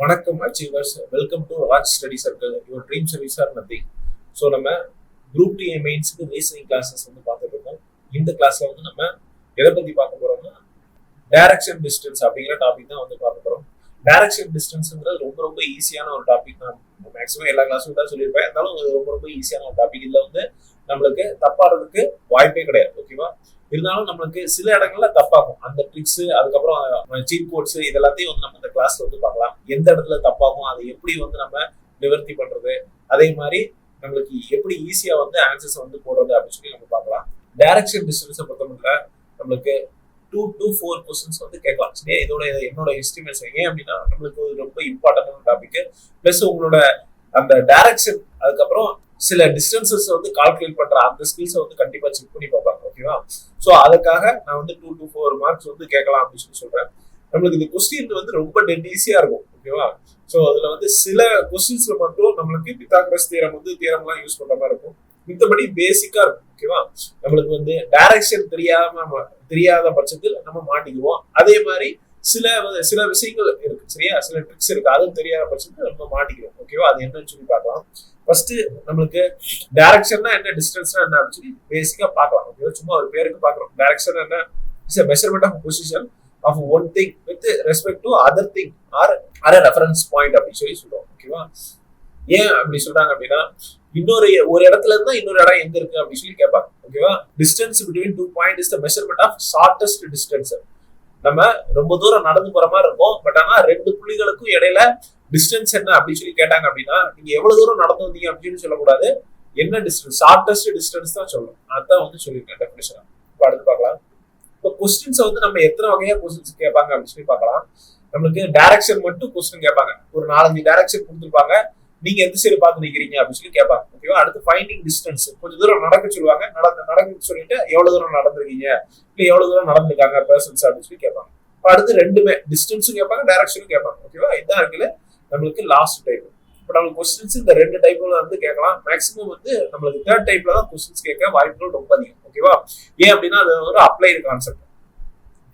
வணக்கம் achievers, welcome to Raj study circle. Your dream service are nothing. So நம்ம group D மெயின்ஸுக்கு reasoning classes வந்து பார்த்துட்டு இருக்கோம். இந்த கிளாஸ்ல வந்து நம்ம எதை பத்தி பார்க்க போறோம்னா டைரக்ஷன் டிஸ்டன்ஸ் அப்படிங்கிற டாபிக் தான் வந்து பார்க்க போறோம். டைரக்ஷன் டிஸ்டன்ஸ்ங்கிறது ரொம்ப ரொம்ப ஈஸியான ஒரு டாபிக் தான். மேக்ஸிமம் எல்லா கிளாஸும் தான் சொல்லியிருப்பேன். இருந்தாலும் அது ரொம்ப ரொம்ப ஈஸியான ஒரு டாபிக். இதுல வந்து நம்மளுக்கு தப்பாடுறதுக்கு வாய்ப்பே கிடையாது. ஓகேவா? இருந்தாலும் நம்மளுக்கு சில இடங்கள்ல தப்பாகும். அந்த ட்ரிக்ஸ், அதுக்கப்புறம் சீட் கோட்ஸ், இது எல்லாத்தையும் வந்து நம்ம இந்த கிளாஸ்ல வந்து பார்க்கலாம். எந்த இடத்துல தப்பாகும், அதை எப்படி வந்து நம்ம நிவர்த்தி பண்றது, அதே மாதிரி நம்மளுக்கு எப்படி ஈஸியா வந்து ஆன்சர்ஸ் வந்து போடுறது அப்படின்னு சொல்லி நம்ம பார்க்கலாம். டைரக்ஷன் டிஸ்டன்ஸை பொறுத்தவரை நம்மளுக்கு 2 to 4 கொஸ்டின்ஸ் வந்து கேட்கலாம். சரியா? இதோட என்னோட எஸ்டிமேட்ஸ் ஏன் அப்படின்னா நம்மளுக்கு ரொம்ப இம்பார்ட்டன்டான டாபிக். பிளஸ் உங்களோட அந்த டைரக்ஷன், அதுக்கப்புறம் சில டிஸ்டன்சஸ் வந்து கால்குலேட் பண்ற அந்த ஸ்கில்ஸை வந்து கண்டிப்பா செக் பண்ணி பார்ப்பாங்க. ஓகேவா? ஸோ அதுக்காக நான் வந்து 2 to 4 மார்க்ஸ் வந்து கேட்கலாம் அப்படின்னு சொல்லி சொல்றேன். நம்மளுக்கு இந்த கொஸ்டின் வந்து ரொம்ப டெட் ஈஸியா இருக்கும். ஓகேவா? ஸோ அதுல வந்து சில கொஸ்டின்ஸ்ல மட்டும் நம்மளுக்கு பித்தாகரஸ் தியரம் தியரம்லாம் யூஸ் பண்ற மாதிரி இருக்கும். மித்தபடி பேசிக்கா இருக்கும். ஓகேவா? நம்மளுக்கு வந்து டைரக்ஷன் தெரியாத பட்சத்தில் நம்ம மாட்டிக்குவோம். அதே மாதிரி சில விஷயங்கள் இருக்கு. சரியா? சில ட்ரிக்ஸ் இருக்கு, அதுவும் தெரியாத பட்சத்தில் நம்ம மாட்டிக்கிறோம். ஓகேவா? அது என்னன்னு சொல்லி பார்க்கலாம். ஃபர்ஸ்ட் நம்மளுக்கு டைரக்ஷன்னா என்ன, டிஸ்டன்ஸ்னா என்ன அப்படின்னு சொல்லி பேசிக்கா பார்க்கலாம். ஓகேவா? சும்மா ஒரு பேருக்கு பார்க்குறோம். டைரக்ஷன் என்ன? It's a measurement of position of one thing with respect to other thing or a reference point அப்படின்னு சொல்லி சொல்றோம். ஓகேவா? ஏன் அப்படி சொல்றாங்க அப்படின்னா ஒரு இடத்துல இருந்தா இன்னொரு இடம் எங்க இருக்கு அப்படின்னு சொல்லி கேட்பாங்க. ஓகேவா? Distance between 2 point is the measurement of shortest distance. நம்ம ரொம்ப தூரம் நடந்து போற மாதிரி இருக்கும். பட் ஆனா ரெண்டு புள்ளிகளுக்கும் இடையில டிஸ்டன்ஸ் என்ன அப்படின்னு சொல்லி கேட்டாங்க அப்படின்னா நீங்க எவ்வளவு தூரம் நடந்து வந்தீங்க அப்படின்னு சொல்லக்கூடாது. என்ன டிஸ்டன்ஸ், ஷார்டஸ்ட் டிஸ்டன்ஸ் தான் சொல்லணும். அதான் வந்து சொல்லியிருக்கேன் டெஃபினிஷன். இப்போ அடுத்து பார்க்கலாம். இப்போ கொஸ்டின்ஸை வந்து நம்ம எத்தனை வகையா கொஸ்டின்ஸ் கேட்பாங்க அப்படின்னு சொல்லி பார்க்கலாம். நம்மளுக்கு டைரக்ஷன் மட்டும் கொஸ்டின் கேட்பாங்க. ஒரு 4-5 டைரக்ஷன் கொடுத்துருப்பாங்க. நீங்க எந்த சைடு பார்த்து நிக்கிறீங்க அப்படின்னு சொல்லி கேட்பாங்க. ஓகேவா? அடுத்து ஃபைண்டிங் டிஸ்டன்ஸ், கொஞ்சம் தூரம் நடக்க சொல்லுவாங்க. நடக்க சொல்லிட்டு எவ்வளவு தூரம் நடந்திருக்கீங்க, இல்லை எவ்வளவு தூரம் நடந்திருக்காங்க பர்சன்ஸ் அப்படின்னு சொல்லி கேட்பாங்க. அடுத்து ரெண்டுமே டிஸ்டன்ஸும் கேட்பாங்க, டைரக்ஷனும் கேட்பாங்க. ஓகேவா? இதான் இருக்குல்ல நம்மளுக்கு லாஸ்ட் டைப். இப்போ நம்மளுக்கு கொஸ்டின்ஸ் இந்த 2 டைப்ல வந்து கேட்கலாம். மேக்ஸிமம் வந்து நம்மளுக்கு 3rd டைப்ல தான் கொஸ்டின்ஸ் கேட்க வாய்ப்புகள் ரொம்ப அதிகம். ஓகேவா? ஏன் அப்படின்னா அது ஒரு அப்ளைடு கான்செப்ட்.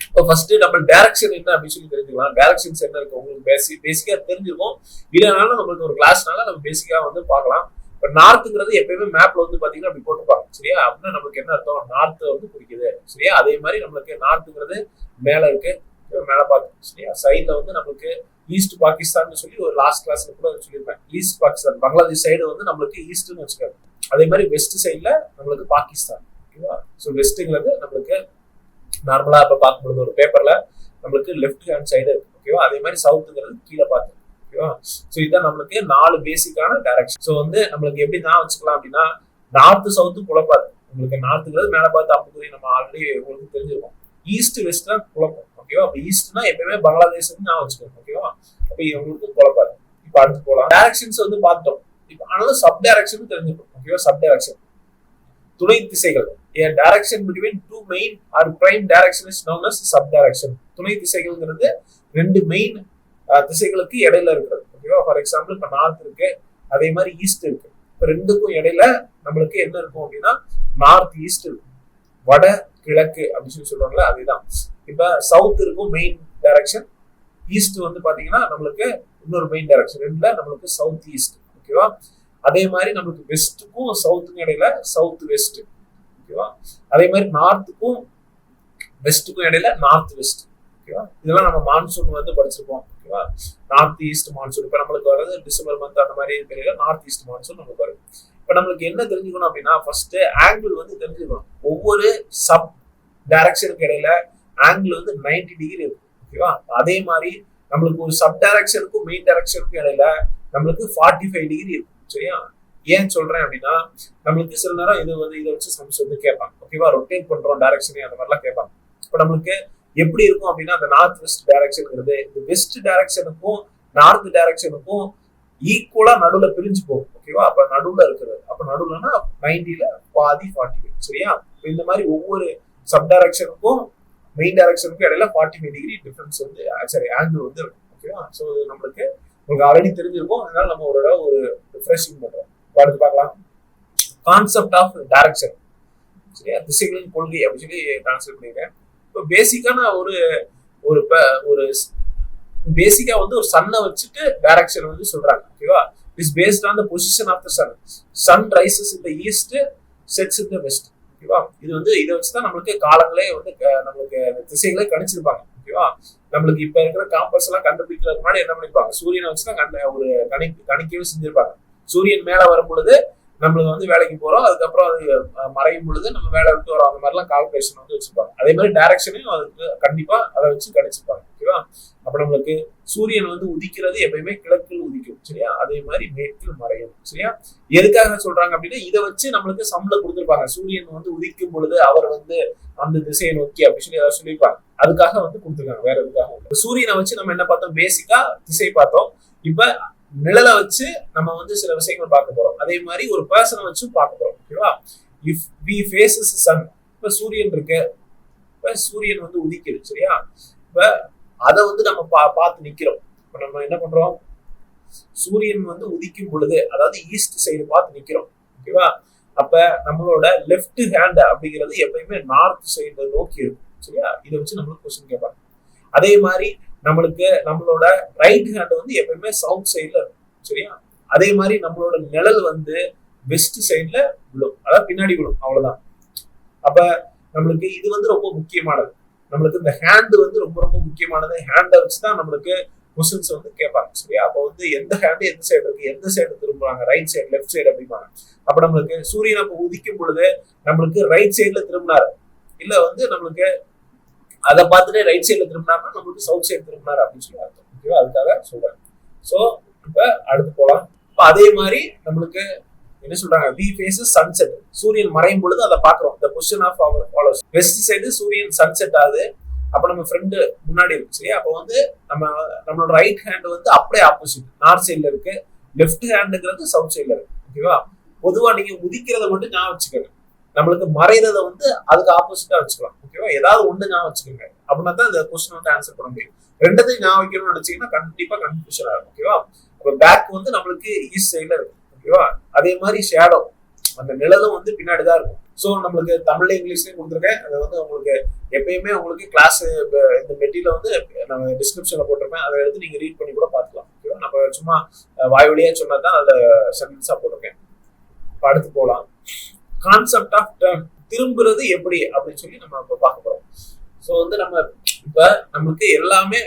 இப்போ ஃபர்ஸ்ட் நம்ம டைரக்ஷன் என்ன அப்படின்னு சொல்லி தெரிஞ்சுக்கலாம். டைரக்ஷன்ஸ் என்ன இருக்கு உங்களுக்கு பேசிக்கா தெரிஞ்சிருக்கும். இல்லைனாலும் நம்மளுக்கு ஒரு கிளாஸ்னால நம்ம பேசிக்கா வந்து பார்க்கலாம். இப்போ நார்த்துங்கிறது எப்பயுமே மேப்ல வந்து பாத்தீங்கன்னா அப்படி போட்டுப்பாங்க. சரியா? அப்படின்னா நம்மளுக்கு என்ன அர்த்தம், நார்த் வந்து குறிக்குது. சரியா? அதே மாதிரி நம்மளுக்கு நார்த்துங்கிறது மேல இருக்கு, மேல பார்த்து. சரியா? சைட்ல வந்து நம்மளுக்கு ஈஸ்ட் பாகிஸ்தான் சொல்லி ஒரு லாஸ்ட் கிளாஸ்ல கூட சொல்லியிருப்பேன். ஈஸ்ட் பாகிஸ்தான், பங்களாதேஷ் சைடு வந்து நம்மளுக்கு ஈஸ்ட்னு வச்சுக்காங்க. அதே மாதிரி வெஸ்ட் சைட்ல நம்மளுக்கு பாகிஸ்தான். ஓகேவா? ஸோ வெஸ்ட்டுங்கிறது நம்மளுக்கு நார்மலா இப்ப பார்க்கும்போது ஒரு பேப்பர்ல நம்மளுக்கு லெஃப்ட் ஹேண்ட் சைடு இருக்கு. ஓகேவா? அதே மாதிரி சவுத்துங்கிறது கீழே பார்த்து. ஓகேவா? ஸோ இதான் நம்மளுக்கு 4 பேசிக்கான டைரக்ஷன். ஸோ வந்து நம்மளுக்கு எப்படி நான் வச்சுக்கலாம் அப்படின்னா நார்த்து சவுத்து குழப்பாது. உங்களுக்கு நார்த்துங்கிறது மேல பார்த்து அம்புக்குறி நம்ம ஆல்ரெடி உங்களுக்கு தெரிஞ்சிருக்கும். ஈஸ்ட் வெஸ்ட் தான் குழப்பம். ஓகேவா? அப்ப ஈஸ்ட்னா எப்பயுமே பங்களாதேஷ் நான் வச்சுக்கோங்க. ஓகேவா? அப்ப உங்களுக்கு குழப்பாது. இப்ப அடுத்து போலாம். டைரக்ஷன்ஸ் வந்து பார்த்தோம். இப்ப ஆனாலும் சப் டைரக்ஷன் தெரிஞ்சுக்கணும். ஓகேவா? சப் டைரக்ஷன் துணை திசைகள். A direction between 2 main or prime direction is known as subdirection. துணை திசைகள்ங்கிறது 2 மெயின் திசைகளுக்கு இடையில இருக்கிறது. ஓகேவா? ஃபார் எக்ஸாம்பிள் இப்ப நார்த் இருக்கு, அதே மாதிரி ஈஸ்ட் இருக்கு. இப்ப ரெண்டுக்கும் இடையில நம்மளுக்கு என்ன இருக்கும் அப்படின்னா நார்த் ஈஸ்ட் இருக்கும், வட கிழக்கு அப்படின்னு சொல்லி சொல்றாங்களா, அதுதான். இப்ப சவுத் இருக்கும் மெயின் டைரக்ஷன், ஈஸ்ட் வந்து பாத்தீங்கன்னா நம்மளுக்கு இன்னொரு மெயின் டைரக்ஷன். ரெண்டுல நம்மளுக்கு சவுத் ஈஸ்ட். ஓகேவா? அதே மாதிரி நம்மளுக்கு வெஸ்ட்டுக்கும் சவுத்துக்கும் இடையில சவுத் வெஸ்ட். ஓகேவா? அதே மாதிரி நார்த்துக்கும் வெஸ்ட்டுக்கும் இடையில நார்த் வெஸ்ட். ஓகேவா? இதெல்லாம் நம்ம மான்சூன் வந்து படிச்சிருப்போம். ஓகேவா? North east monsoon. இப்ப நம்மளுக்கு வர்றது டிசம்பர் மந்த் அந்த மாதிரி தெரியல, நார்த் ஈஸ்ட் மான்சூன் நம்மளுக்கு வருது. இப்ப நம்மளுக்கு என்ன தெரிஞ்சுக்கணும் அப்படின்னா ஃபர்ஸ்ட் ஆங்கிள் வந்து தெரிஞ்சுக்கணும். ஒவ்வொரு சப் டைரக்ஷனுக்கு இடையில ஆங்கிள் வந்து 90 டிகிரி இருக்கும். ஓகேவா? அதே மாதிரி நம்மளுக்கு ஒரு சப் டைரக்ஷனுக்கும் மெயின் டைரக்ஷனுக்கும் இடையில நம்மளுக்கு 45 டிகிரி இருக்கும். சரியா? ஏன் சொல்றேன் அப்படின்னா நம்மளுக்கு சில நேரம் இதை வச்சு சம்ஸ் வந்து கேட்பாங்க. ஓகேவா? ரொட்டேட் பண்றோம் டைரக்ஷனே அந்த மாதிரிலாம் கேட்பாங்க. இப்ப நம்மளுக்கு எப்படி இருக்கும் அப்படின்னா அந்த நார்த் வெஸ்ட் டைரக்ஷன்ங்கிறது இந்த வெஸ்ட் டைரக்ஷனுக்கும் நார்த் டைரக்ஷனுக்கும் ஈக்குவலா நடுவுல பிரிஞ்சு போகும். ஓகேவா? அப்ப நடுவுல இருக்கிறது, அப்ப நடுவுலன்னா 90ல பாதி 45. சரியா? இந்த மாதிரி ஒவ்வொரு சப் டைரக்ஷனுக்கும் மெயின் டைரக்ஷனுக்கும் இடையில 45 டிகிரி டிஃபரன்ஸ் வந்து ஆங்கிள் வந்து இருக்கும். ஓகேவா? ஸோ நம்மளுக்கு ஆல்ரெடி தெரிஞ்சிருக்கும். அதனால நம்ம ஒரு ரிஃப்ரெஷிங் பண்றோம். அடுத்து பார்க்கலாம். Concept of direction. சரியா? திசைகளின் கொள்கை அப்படின்னு சொல்லி டிரான்ஸ்லேட் பண்ணிருக்கேன். இப்போ பேசிக்கான ஒரு பேசிக்கா வந்து ஒரு சன்னை வச்சுட்டு டைரக்ஷன் வந்து சொல்றாங்க. ஓகேவா? Is based on the position of the sun. Sun rises in the east, sets in the west. ஓகேவா? இது வந்து இதை வச்சுதான் நம்மளுக்கு காலங்களே வந்து நம்மளுக்கு திசைகளே கணிச்சிருப்பாங்க. ஓகேவா? நம்மளுக்கு இப்ப இருக்கிற காம்பஸ் எல்லாம் கண்டுபிடிக்கிறதுக்கு முன்னாடி என்ன பண்ணிருப்பாங்க, சூரியனை வச்சுதான் ஒரு கணிக்கவே செஞ்சிருப்பாங்க. சூரியன் மேல வரும் பொழுது நம்மளுக்கு வந்து வேலைக்கு போறோம், அதுக்கப்புறம் அது மறையும் பொழுது நம்ம வேலை விட்டு வரோம், அந்த மாதிரிலாம் கால்குலேஷன் வந்து வச்சிருப்பாங்க. அதே மாதிரி டைரக்ஷனையும் அதுக்கு கண்டிப்பா அதை வச்சு கணிச்சிருப்பாங்க. ஓகேவா? அப்ப நம்மளுக்கு சூரியன் வந்து உதிக்கிறது எப்பயுமே கிழக்கில் உதிக்கும். சரியா? அதே மாதிரி மேற்கில் மறையும். சரியா? எதுக்காக சொல்றாங்க அப்படின்னா இதை வச்சு நம்மளுக்கு சம்பள கொடுத்துருப்பாங்க. சூரியன் வந்து உதிக்கும் பொழுது அவர் வந்து அந்த திசையை நோக்கி அப்படின்னு சொல்லி ஏதாவது சொல்லியிருப்பாங்க. அதுக்காக வந்து கொடுத்துருக்காங்க, வேற எதுக்காக. சூரியனை வச்சு நம்ம என்ன பார்த்தோம், பேசிக்கா திசை பார்த்தோம். இப்ப நிழலை வச்சு நம்ம வந்து சில விஷயங்கள் பார்க்க போறோம். அதே மாதிரி ஒரு பர்சனை வச்சு பார்க்க போறோம். ஓகேவா? இஃப் வி ஃபேஸஸ் சன், இப்ப சூரியன் இருக்கு, இப்ப சூரியன் வந்து உதிக்குது. சரியா? இப்ப அதை வந்து நம்ம பார்த்து நிக்கிறோம். இப்ப நம்ம என்ன பண்றோம், சூரியன் வந்து உதிக்கும் பொழுது அதாவது ஈஸ்ட் சைடு பார்த்து நிக்கிறோம். ஓகேவா? அப்ப நம்மளோட லெஃப்ட் ஹேண்ட் அப்படிங்கிறது எப்பயுமே நார்த் சைடு நோக்கி இருக்கும். சரியா? இதை வச்சு நம்மளுக்கு கொஸ்டின் கேட்பாங்க. அதே மாதிரி நம்மளோட ரைட் ஹேண்ட் வந்து எப்பயுமே சவுத் சைட்ல இருக்கும். சரியா? அதே மாதிரி நம்மளோட நிழல் வந்து வெஸ்ட் சைட்ல விழும், அதாவது பின்னாடி விழும். அவ்வளவுதான். அப்ப நம்மளுக்கு இது வந்து ரொம்ப முக்கியமானது. நம்மளுக்கு இந்த ஹேண்ட் வந்து ரொம்ப ரொம்ப முக்கியமானது. ஹேண்டை வச்சுதான் நம்மளுக்கு கொஸ்டின்ஸ் வந்து கேட்பாங்க. சரியா? அப்ப வந்து எந்த ஹேண்ட் எந்த சைடு இருக்கு, எந்த சைடு திரும்புறாங்க, ரைட் சைடு லெஃப்ட் சைடு அப்படிம்பாங்க. அப்ப நம்மளுக்கு சூரியன் அப்ப உதிக்கும் பொழுது நம்மளுக்கு ரைட் சைட்ல திரும்பினாரு, இல்ல வந்து நம்மளுக்கு அதை பார்த்துட்டு ரைட் சைட்ல திரும்பினாருன்னா நம்மளுக்கு சவுத் சைடு திரும்பினாரு அப்படின்னு சொல்லி அர்த்தம். ஓகேவா? அதுக்காக சொல்றாங்க. சோ இப்ப அடுத்து போலாம். இப்ப அதே மாதிரி நம்மளுக்கு என்ன சொல்றாங்க, வி ஃபேஸஸ் சன்செட். சூரியன் மறையும் பொழுது அதை பாக்குறோம். The position of our follows. West side சூரியன் சன்செட் ஆகுது, அப்ப நம்ம ஃப்ரெண்டு முன்னாடி இருக்கு. சரியா? அப்ப வந்து நம்மளோட ரைட் ஹேண்ட் வந்து அப்படியே ஆப்போசிட் நார்த் சைட்ல இருக்கு, லெஃப்ட் ஹேண்டுங்கிறது சவுத் சைட்ல இருக்கு. ஓகேவா? பொதுவா நீங்க உதிக்கிறத மட்டும் ஞாபகம் வச்சுக்கோங்க, நம்மளுக்கு மறைறத வந்து அதுக்கு ஆப்போசிட்டா வச்சுக்கலாம். ஓகேவா? ஏதாவது ஒண்ணு ஞாபகம் வச்சுக்கோங்க, அப்படின்னா தான் இந்த கொஸ்டின் வந்து ஆன்சர் பண்ண முடியும். ரெண்டத்தையும் ஞாபகம் வைக்கணும்னு நினைச்சீங்கன்னா கண்டிப்பா கன்ஃபியூஷன் ஆகும். ஓகேவா? அப்ப பேக் வந்து நம்மளுக்கு ஈஸ்ட் சைட்ல இருக்கு. ஓகேவா? அதே மாதிரி ஷேடோ, அந்த நிழலும் வந்து பின்னாடிதான் இருக்கும். சோ நம்மளுக்கு தமிழ்ல இங்கிலீஷ்லயும் கொடுத்துருக்கேன். அது வந்து உங்களுக்கு எப்பயுமே உங்களுக்கு கிளாஸ் இந்த மெட்டீரியல் வந்து நம்ம டிஸ்கிரிப்ஷன்ல போட்டிருப்பேன், அதை எடுத்து நீங்க ரீட் பண்ணி கூட பார்த்துக்கலாம். ஓகேவா? நம்ம சும்மா வாய் வழியா சொன்னதான் அதுல சென்டென்ஸா போட்டிருக்கேன். அடுத்து போலாம். கான்செப்ட் ஆஃப் டர்ன், திரும்புறது எப்படி அப்படின்னு சொல்லி நம்ம இப்ப பார்க்க போறோம். சோ வந்து நம்ம இப்ப நம்மளுக்கு எல்லாமே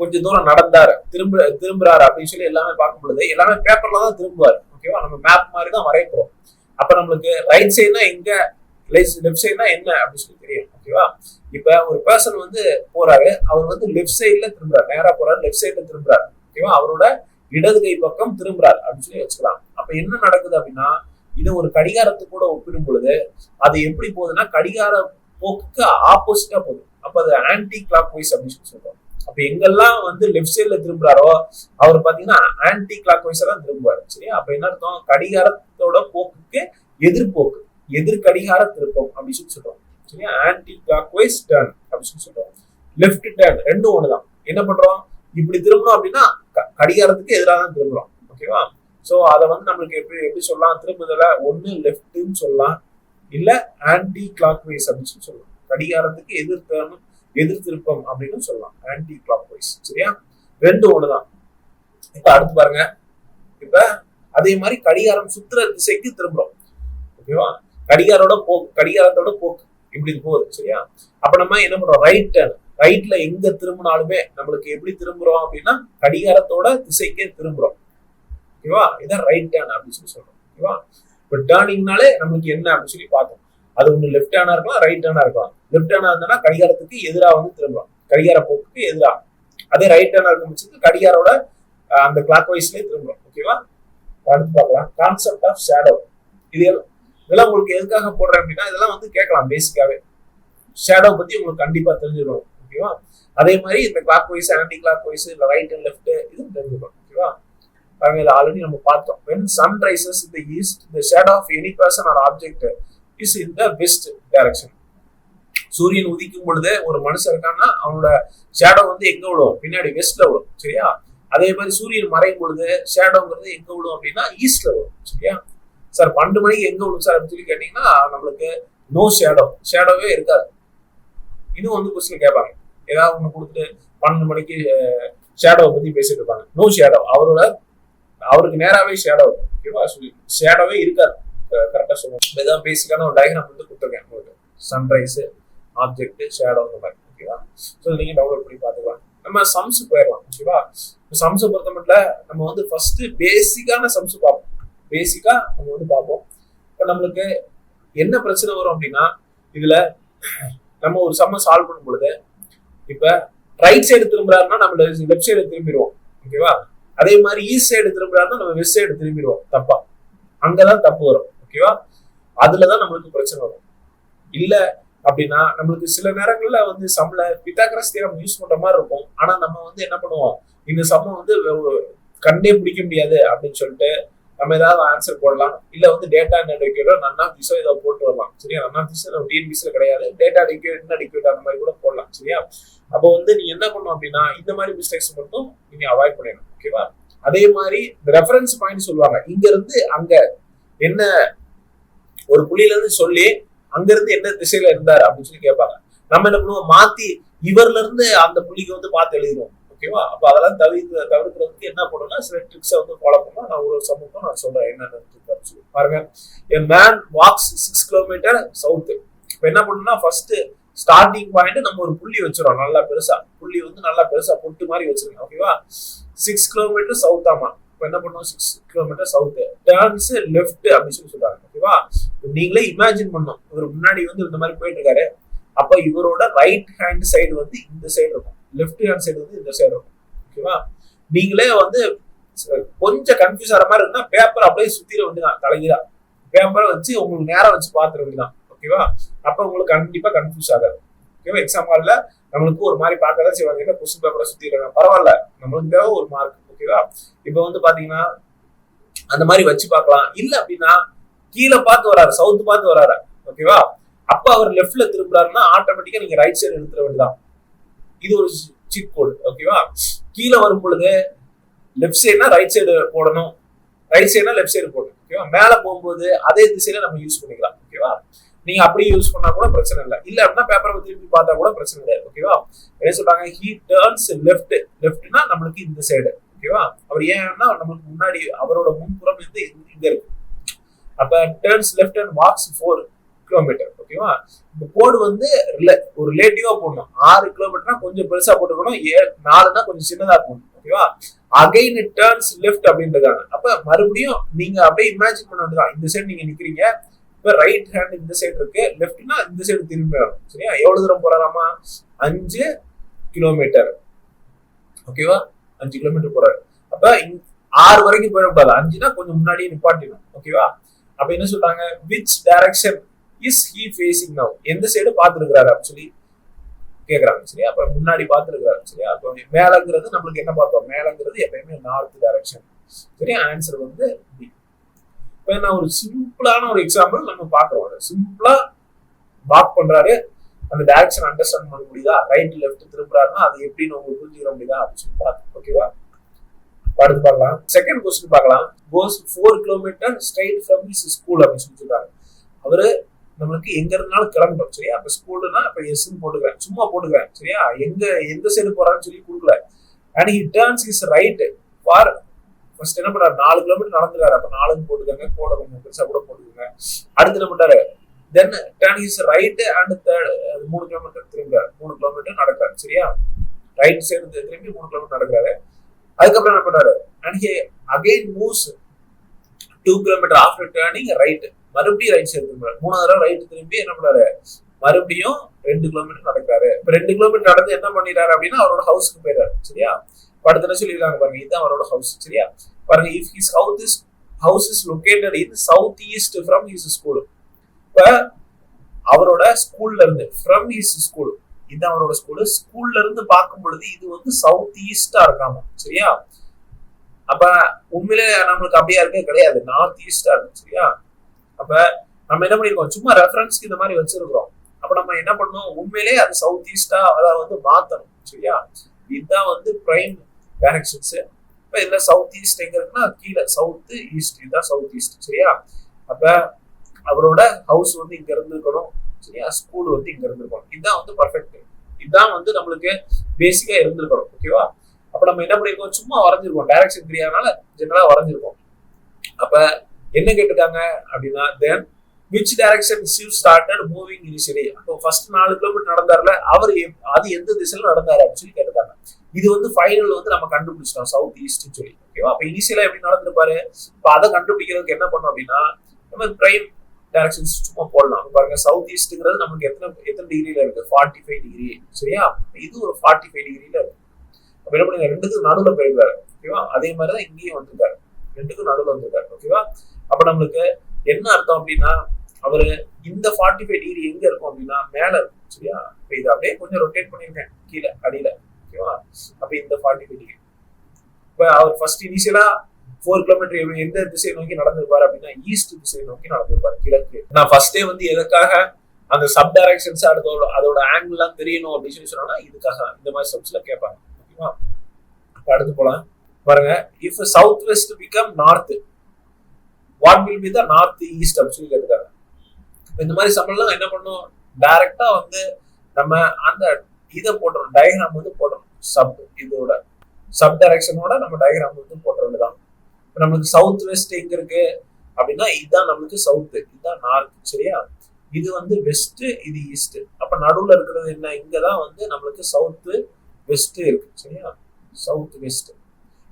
கொஞ்சம் தூரம் நடந்தாரு, திரும்புறாரு அப்படின்னு சொல்லி எல்லாமே பார்க்கும் பொழுது எல்லாமே பேப்பர்ல தான் திரும்புவாரு. ஓகேவா? நம்ம மேப் மாதிரி தான் வரையப்போம். அப்ப நம்மளுக்கு ரைட் சைடுனா எங்க, லெஃப்ட் சைடுனா என்ன அப்படின்னு சொல்லி தெரியும். ஓகேவா? இப்ப ஒரு பர்சன் வந்து போறாரு, அவர் வந்து லெஃப்ட் சைட்ல திரும்புறாரு, நேரா போறாரு, லெஃப்ட் சைட்ல திரும்புறாரு. ஓகேவா? அவரோட இடது கை பக்கம் திரும்புறாரு அப்படின்னு சொல்லி வச்சுக்கலாம். அப்ப என்ன நடக்குது அப்படின்னா, இதை ஒரு கடிகாரத்து கூட ஒப்பிடும் பொழுது அது எப்படி போகுதுன்னா கடிகார போக்குக்கு ஆப்போசிட்டா போகுது. அப்ப அது ஆன்டி கிளாக் வைஸ் அப்படின்னு சொல்றோம். அப்ப எங்கெல்லாம் வந்து லெஃப்ட் சைட்ல திரும்புறாரோ அவர் பாத்தீங்கன்னா ஆன்டி கிளாக் வைஸா தான் திரும்புவாரு. சரியா? அப்ப என்ன அர்த்தம், கடிகாரத்தோட போக்குக்கு எதிர்போக்கு, எதிர் கடிகார திருப்பம் அப்படின்னு சொல்லி சொல்றோம். சரியா? ஆன்டி கிளாக் வைஸ் டர்ன் அப்படின்னு சொல்லி சொல்றோம். லெஃப்ட் டர்ன் ரெண்டும் ஒண்ணுதான். என்ன பண்றோம், இப்படி திரும்பணும் அப்படின்னா கடிகாரத்துக்கு எதிராக தான் திரும்புறோம். ஓகேவா? சோ அதை வந்து நம்மளுக்கு எப்படி சொல்லலாம், திரும்புதல ஒண்ணு லெஃப்ட்னு சொல்லலாம், இல்ல ஆன்டி கிளாக் வைஸ் அப்படின்னு சொல்லலாம். கடிகாரத்துக்கு எதிர் திருப்பம் அப்படின்னு சொல்லலாம், ஆன்டி கிளாக் வைஸ். சரியா? ரெண்டும் ஒண்ணுதான். இப்ப அடுத்து பாருங்க. இப்ப அதே மாதிரி கடிகாரம் சுத்துற திசைக்கு திரும்புறோம். ஓகேவா? கடிகாரத்தோட போக்கு இப்படி போகுது. சரியா? அப்ப நம்ம என்ன பண்றோம், ரைட் டர்ன். ரைட்ல எங்க திரும்பினாலுமே நம்மளுக்கு எப்படி திரும்புறோம் அப்படின்னா கடிகாரத்தோட திசைக்கே திரும்புறோம். ஓகேவா? இதான் ரைட் டர்ன் அப்படின்னு சொல்லி சொல்றோம். ஓகேவா? இப்ப டர்னிங்னாலே நம்மளுக்கு என்ன அப்படின்னு சொல்லி பார்த்தோம். அது ஒண்ணு லெஃப்ட் ஹேண்டா இருக்கலாம், ரைட் ஹேண்டா இருக்கலாம். லெஃப்ட் ஹேண்டா இருந்தா கடிகாரத்துக்கு எதிராக வந்து திரும்பலாம், கடிகார போக்குக்கு எதிராக. அதே ரைட் ஹேண்டா இருக்கும் பட்சத்துக்கு கடிகாரோட அந்த கிளாக் வைஸ்லயே திரும்பலாம். ஓகேவா? அடுத்து பார்க்கலாம். Concept of shadow. இதெல்லாம் உங்களுக்கு எதுக்காக போடுறேன் அப்படின்னா இதெல்லாம் வந்து கேட்கலாம் பேசிக்காவே. ஷேடோ பத்தி உங்களுக்கு கண்டிப்பா தெரிஞ்சிடும். ஓகேவா? அதே மாதிரி இந்த clockwise, anti clock wise, இல்ல ரைட் அண்ட் லெஃப்ட் இதுவும் தெரிஞ்சிடும். ஓகேவா? பாருங்க, இதை ஆல்ரெடி நம்ம பார்த்தோம். when sun rises in the east, the shadow of any person or object is in the west direction. சூரியன் உதிக்கும் பொழுது ஒரு மனுஷன் இருக்கான்னா அவனோட ஷேடோ வந்து எங்க விடும், பின்னாடி வெஸ்ட்ல விடும். சரியா? அதே மாதிரி சூரியன் மறையும் பொழுது ஷேடோங்கிறது எங்க விடும் அப்படின்னா ஈஸ்ட்ல விடும். சரியா? சார் 12 மணிக்கு எங்க விடும் சார் அப்படின்னு சொல்லி கேட்டீங்கன்னா நம்மளுக்கு நோ ஷேடோவே இருக்காது. இதுவும் வந்து கொஸ்டின் கேட்பாங்க. ஏதாவது ஒண்ணு கொடுத்துட்டு 12 மணிக்கு ஷேடோவை பத்தி பேசிட்டு இருப்பாங்க. நோ ஷேடோ, அவருக்கு நேராவே ஷேடோ, ஓகேவா, ஷேடோவே இருக்காது. கரெக்டா சொல்லுவோம். இதான் பேசிக்கான ஒரு டயக்ராம் வந்து கொடுத்துருக்கேன் உங்களுக்கு. சன்ரைஸ், ஆப்ஜெக்ட், ஷேடோ அந்த மாதிரி, ஓகேவா. ஸோ நீங்க டவுன்லோட் பண்ணி பார்த்துக்கலாம். நம்ம சம்ஸ் போயிடலாம், ஓகேவா. சம்ஸை பொறுத்த மட்டும் நம்ம வந்து ஃபர்ஸ்ட் பேசிக்கான சம்ஸ் பார்ப்போம். பேசிக்கா நம்ம வந்து பார்ப்போம். இப்போ நம்மளுக்கு என்ன பிரச்சனை வரும் அப்படின்னா, இதுல நம்ம ஒரு சம்ம சால்வ் பண்ணும் பொழுது இப்ப ரைட் சைடு திரும்புறாருன்னா நம்ம லெஃப்ட் சைடு திரும்பிடுவோம், ஓகேவா. அதே மாதிரி ஈஸ்ட் சைடு திரும்புறாருன்னா நம்ம வெஸ்ட் சைடு திரும்பிடுவோம். தப்பா அங்கதான் தப்பு வரும், ஓகேவா. அதுலதான் நம்மளுக்கு பிரச்சனை வரும். இல்ல அப்படின்னா நம்மளுக்கு சில நேரங்கள்ல வந்து சம்ல பித்தாகரஸ் தியரம் யூஸ் பண்ற மாதிரி இருக்கும். ஆனா நம்ம வந்து என்ன பண்ணுவோம், இந்த சம்ம வந்து கண்டே பிடிக்க முடியாது அப்படின்னு சொல்லிட்டு நம்ம ஏதாவது ஆன்சர் போடலாம். இல்ல வந்து டேட்டா இன்அடிக்யூட்டோ நன் ஆஃப் திஸோ ஏதோ போட்டு வரலாம், சரியா. நன் ஆஃப் திஸ் டிஎன்பிசில கிடையாது, டேட்டா இன்அடிக்யூட் அந்த மாதிரி கூட போடலாம், சரியா. அப்போ வந்து நீங்க என்ன பண்ணணும் அப்படின்னா இந்த மாதிரி மிஸ்டேக்ஸ் மட்டும் நீங்க அவாய்ட் பண்ணிடணும், ஓகேவா. அதே மாதிரி இந்த ரெஃபரன்ஸ் பாயிண்ட் சொல்லுவாங்க. இங்க இருந்து அங்க என்ன ஒரு புள்ளியில இருந்து சொல்லி அங்க இருந்து என்ன திசையில இருந்தாரு அப்படின்னு சொல்லி கேட்பாங்க. நம்ம என்ன பண்ணுவோம், மாத்தி இவர்ல இருந்து அந்த புள்ளிக்கு வந்து பார்த்து எழுதிடுவோம், ஓகேவா. அப்ப அதெல்லாம் தவிர்க்கிறதுக்கு என்ன பண்ணணும்னா சில ட்ரிக்ஸை வந்து ஃபாலோ பண்ணலாம். நான் ஒரு சமூகம் நான் சொல்றேன் என்னென்ன சொல்லி பாருங்க. A man walks 6 kilometers south. இப்ப என்ன பண்ணணும்னா ஃபர்ஸ்ட் ஸ்டார்டிங் பாயிண்ட் நம்ம ஒரு புள்ளி வச்சிரோம், நல்லா பெருசா புள்ளி வந்து நல்லா பெருசா பொட்டு மாதிரி வச்சிருக்கோம், ஓகேவா. 6 kilometers சவுத். ஆமா, இப்ப என்ன பண்ணுவோம், 6 kilometers சவுத், டர்ன்ஸ் லெஃப்ட் அப்படின்னு சொல்லி சொல்றாங்க, ஓகேவா. நீங்களே இமேஜின் பண்ணணும், இவர் முன்னாடி வந்து இந்த மாதிரி போயிட்டு இருக்காரு. அப்ப இவரோட ரைட் ஹேண்ட் சைடு வந்து இந்த சைடு இருக்கும், லெஃப்ட் ஹேண்ட் சைடு வந்து இந்த சைடு இருக்கும், ஓகேவா. நீங்களே வந்து கொஞ்சம் கன்ஃபியூஸ் ஆகிற மாதிரி இருந்தா பேப்பர் அப்படியே சுத்திர வேண்டியதான், தலைகீழா பேப்பரை வச்சு உங்களுக்கு நேரம் வச்சு பாத்துற வேண்டியதான், ஓகேவா. அப்ப உங்களுக்கு கண்டிப்பா கன்ஃபியூஸ் ஆகாது, ஓகேவா. எக்ஸாம் ஹால்ல நம்மளுக்கு ஒரு மாதிரி பார்க்கதான் செய்வாங்க, கொஸ்டின் பேப்பரை சுத்திடுறாங்க, பரவாயில்ல, நம்மளுக்கு தேவை ஒரு மார்க், ஓகேவா. இப்ப வந்து பாத்தீங்கன்னா அந்த மாதிரி வச்சு பார்க்கலாம். இல்ல அப்படின்னா கீழே பார்த்து வராரு, சவுத் பார்த்து வராரு, ஓகேவா. அப்ப அவர் லெஃப்ட்ல திரும்புறாருன்னா ஆட்டோமேட்டிக்கா நீங்க ரைட் சைடு எடுத்துட வேண்டியதான். இது ஒரு சீட் கோடு, ஓகேவா. கீழே வரும் பொழுது லெஃப்ட் சைடுனா ரைட் சைடு போடணும், ரைட் சைடுனா லெஃப்ட் சைடு போடணும், ஓகேவா. மேல போகும்போது அதே திசையில நம்ம யூஸ் பண்ணிக்கலாம், ஓகேவா. நீங்க அப்படியே யூஸ் பண்ணா கூட பிரச்சனை இல்லை. இல்ல அப்படின்னா பேப்பரை திருப்பி பார்த்தா கூட பிரச்சனை இல்லை, ஓகேவா. என்ன சொல்றாங்க, ஹி டர்ன்ஸ் லெஃப்ட். லெஃப்ட்னா நம்மளுக்கு இந்த சைடு, ஓகேவா. அவர் ஏன்னா நம்மளுக்கு முன்னாடி அவரோட முன்புறம் இருந்து இங்க இருக்கு. அப்ப turns left and walks 4 kilometers, ஓகேவா. இந்த கோடு வந்து ஒரு ரிலேட்டிவா போடணும். 6 kilometerனா கொஞ்சம் பெருசா போட்டுக்கணும், 4னா கொஞ்சம் சின்னதா போடணும், ஓகேவா. அகைன் டர்ன்ஸ் லெஃப்ட் அப்படின்றாங்க. அப்ப மறுபடியும் நீங்க அப்படியே இமேஜின் பண்ண வேண்டியதான், இந்த சைடு நீங்க நிக்கிறீங்க, இப்ப ரைட் ஹேண்ட் இந்த சைடு இருக்கு, லெஃப்ட்னா இந்த சைடு திரும்பி வரணும், சரியா. எவ்வளவு தூரம் போறாராமா, 5 kilometers, ஓகேவா. 5 kilometers போறாரு. அப்ப 6 வரைக்கும் போயிடக்கூடாது, 5னா கொஞ்சம் முன்னாடியே நிப்பாட்டிடும், ஓகேவா. அப்ப என்ன சொல்றாங்க, which direction is he facing now? எந்த சைடு பார்த்துருக்கிறாரு அப்படின்னு சொல்லி கேக்குறாங்க, சரியா. அப்ப முன்னாடி பார்த்துருக்காரு, சரியா. அப்ப மேலங்கிறது நம்மளுக்கு என்ன பார்த்தோம், மேலங்கிறது எப்பயுமே நார்த் டைரக்ஷன், சரியா. ஆன்சர் வந்து பி. இப்ப நான் ஒரு சிம்பிளான ஒரு எக்ஸாம்பிள் நம்ம பாக்குறோம். சிம்பிளா வாக் பண்றாரு, அந்த டைரக்ஷன் அண்டர்ஸ்டாண்ட் பண்ண முடியுதா, ரைட் லெஃப்ட் திரும்புறாருன்னா அது எப்படின்னு உங்களுக்கு புரிஞ்சுக்க முடியுதா அப்படின்னு சொல்லி பார்த்தோம், ஓகேவா. அடுத்து பார்க்கலாம். செகண்ட் கொஸ்டின் பார்க்கலாம். கோஸ் 4 kilometers straight from his school அப்படின்னு சொல்லி சொல்றாங்க. அவரு நம்மளுக்கு எங்க இருந்தாலும் கிளம்பணும், சரியா. அப்ப ஸ்கூல்னா இப்ப எஸ்ன்னு போட்டுக்கிறேன், சும்மா போட்டுக்கிறேன், சரியா. எந்த சைடு போறான்னு சொல்லி கொடுக்கல. And he turns his right for, first என்ன பண்றாரு, 4 kilometers நடந்துறாரு. அப்ப 4ன்னு போட்டுக்கோங்க, கோட கொஞ்சம் பெருசா கூட போட்டுக்கோங்க. அடுத்து என்ன பண்றாரு, then turn his right and 3 kilometers திரும்புறாரு, 3 kilometers நடக்கிறாரு, சரியா. ரைட் சைடு திரும்பி 3 kilometers நடக்கிறாரு. அதுக்கப்புறம் என்ன பண்றாரு, and he again moves 2 kilometers after turning right. மறுபடியும் ரைட் சைடு திரும்புறாரு, 3 தடவை ரைட் திரும்பி என்ன பண்றாரு, மறுபடியும் 2 kilometers நடக்கிறாரு. இப்ப 2 kilometers நடந்து என்ன பண்ணிடுறாரு அப்படின்னா அவரோட ஹவுஸ்க்கு போயிடுறாரு, சரியா. படத்துல சொல்லிருக்காங்க பாருங்க, இதுதான் அவரோட ஹவுஸ், சரியா. பாருங்க, if his house is located in south east from his school. இப்ப அவரோட ஸ்கூல்ல இருந்து, ஃப்ரம் ஹிஸ் ஸ்கூல், இதுதான் அவரோட ஸ்கூல். ஸ்கூல்ல இருந்து பார்க்கும் பொழுது இது வந்து சவுத் ஈஸ்டா இருக்காம, சரியா. அப்ப உண்மையிலே நம்மளுக்கு அப்படியே இருக்கே கிடையாது, நார்த் ஈஸ்டா இருக்கு, சரியா. அப்ப நம்ம என்ன பண்ணிருக்கோம், சும்மா ரெஃபரன்ஸ்க்கு இந்த மாதிரி வச்சிருக்கிறோம். அப்ப நம்ம என்ன பண்ணணும், உண்மையிலே அது சவுத் ஈஸ்டா அதாவது வந்து மாத்தணும், சரியா. இதுதான் வந்து பிரைம் டைரக்ஷன்ஸ். இப்ப இதுல சவுத் ஈஸ்ட் எங்க இருக்குன்னா கீழே சவுத் ஈஸ்ட், இதுதான் சவுத் ஈஸ்ட், சரியா. அப்ப அவரோட ஹவுஸ் வந்து இங்க இருந்திருக்கணும், சரியா. ஸ்கூல் வந்து இங்க இருந்திருக்கணும். இதுதான் வந்து பர்ஃபெக்ட், இதுதான் வந்து நம்மளுக்கு பேசிக்கா இருந்திருக்கணும், ஓகேவா. அப்ப நம்ம என்ன பண்ணிருக்கோம், சும்மா வரைஞ்சிருக்கோம், டைரக்ஷன் தெரியாதனால ஜெனரலா வரைஞ்சிருக்கோம். அப்ப என்ன கேட்டிருக்காங்க அப்படின்னா, தென் which direction you started moving initially. அப்போ ஃபர்ஸ்ட் 4 கிலோமீட்டர் நடந்தாருல, அவர் அது எந்த திசையில நடந்தாரு அப்படின்னு சொல்லி கேட்டிருக்காங்க. இது வந்து ஃபைனல் வந்து நம்ம கண்டுபிடிச்சிட்டோம், சவுத் ஈஸ்ட்னு சொல்லி. ஓகேவா? அப்ப இனிஷியலா எப்படி நடந்திருப்பாரு, இப்ப அதை கண்டுபிடிக்கிறதுக்கு என்ன பண்ணோம் அப்படின்னா, நம்ம பிரைம் டைரக்ஷன்ஸ் சும்மா போடலாம். பாருங்க, சவுத் ஈஸ்ட்ங்கிறது நமக்கு எத்தனை டிகிரியில இருக்கு, 45 டிகிரி. சரியா? இது ஒரு 45 டிகிரியில இருக்கு. அப்ப என்ன பண்ணுங்க, ரெண்டுக்கும் நடுவுல போயிருக்காரு. ஓகேவா? அதே மாதிரிதான் இங்கேயும் வந்திருக்காரு, ரெண்டுக்கும் நடுவுல வந்திருக்காரு. ஓகேவா? அப்ப நம்மளுக்கு என்ன அர்த்தம் அப்படின்னா, அவரு இந்த 45 டிகிரி எங்க இருக்கும் அப்படின்னா மேல இருக்கும். சரியா? இப்ப இதை அப்படியே கொஞ்சம் ரொட்டேட் பண்ணிருக்கேன் கீழே அடியில. ஓகேவா? அப்ப இந்த 45 டிகிரி, இப்ப அவர் ஃபர்ஸ்ட் இனிஷியலா 4 கிலோமீட்டர் எந்த திசையை நோக்கி நடந்திருப்பாரு அப்படின்னா ஈஸ்ட் திசையை நோக்கி நடந்திருப்பாரு, கிழக்கு. நான் ஃபர்ஸ்டே வந்து எதுக்காக அந்த சப் டைரக்ஷன்ஸ் அதோட ஆங்கிள் எல்லாம் தெரியணும் அப்படின்னு சொல்லி சொன்னா, இதுக்காக இந்த மாதிரி சப்ஸ்ல கேட்பாங்க. ஓகேவா? அடுத்து போலாம். பாருங்க, if south west become north, what will be the north east அப்படின்னு சொல்லி கேட்கிறாங்க. இந்த மாதிரி சம்பளம் என்ன பண்ணும், டைரக்டா வந்து நம்ம அந்த இதை போட்டுறோம், டயக்ராம் வந்து போடுறோம், இதோட சப் டைரக்ஷனோட நம்ம டயக்ராம் வந்து போட்டுறதுதான். இப்ப நம்மளுக்கு சவுத் வெஸ்ட் எங்க இருக்கு அப்படின்னா, இதுதான் நம்மளுக்கு சவுத், இதுதான் நார்த். சரியா? இது வந்து வெஸ்ட், இது ஈஸ்ட். அப்ப நடுவுல இருக்கிறது என்ன, இங்கதான் வந்து நம்மளுக்கு சவுத் வெஸ்ட் இருக்கு. சரியா? South west.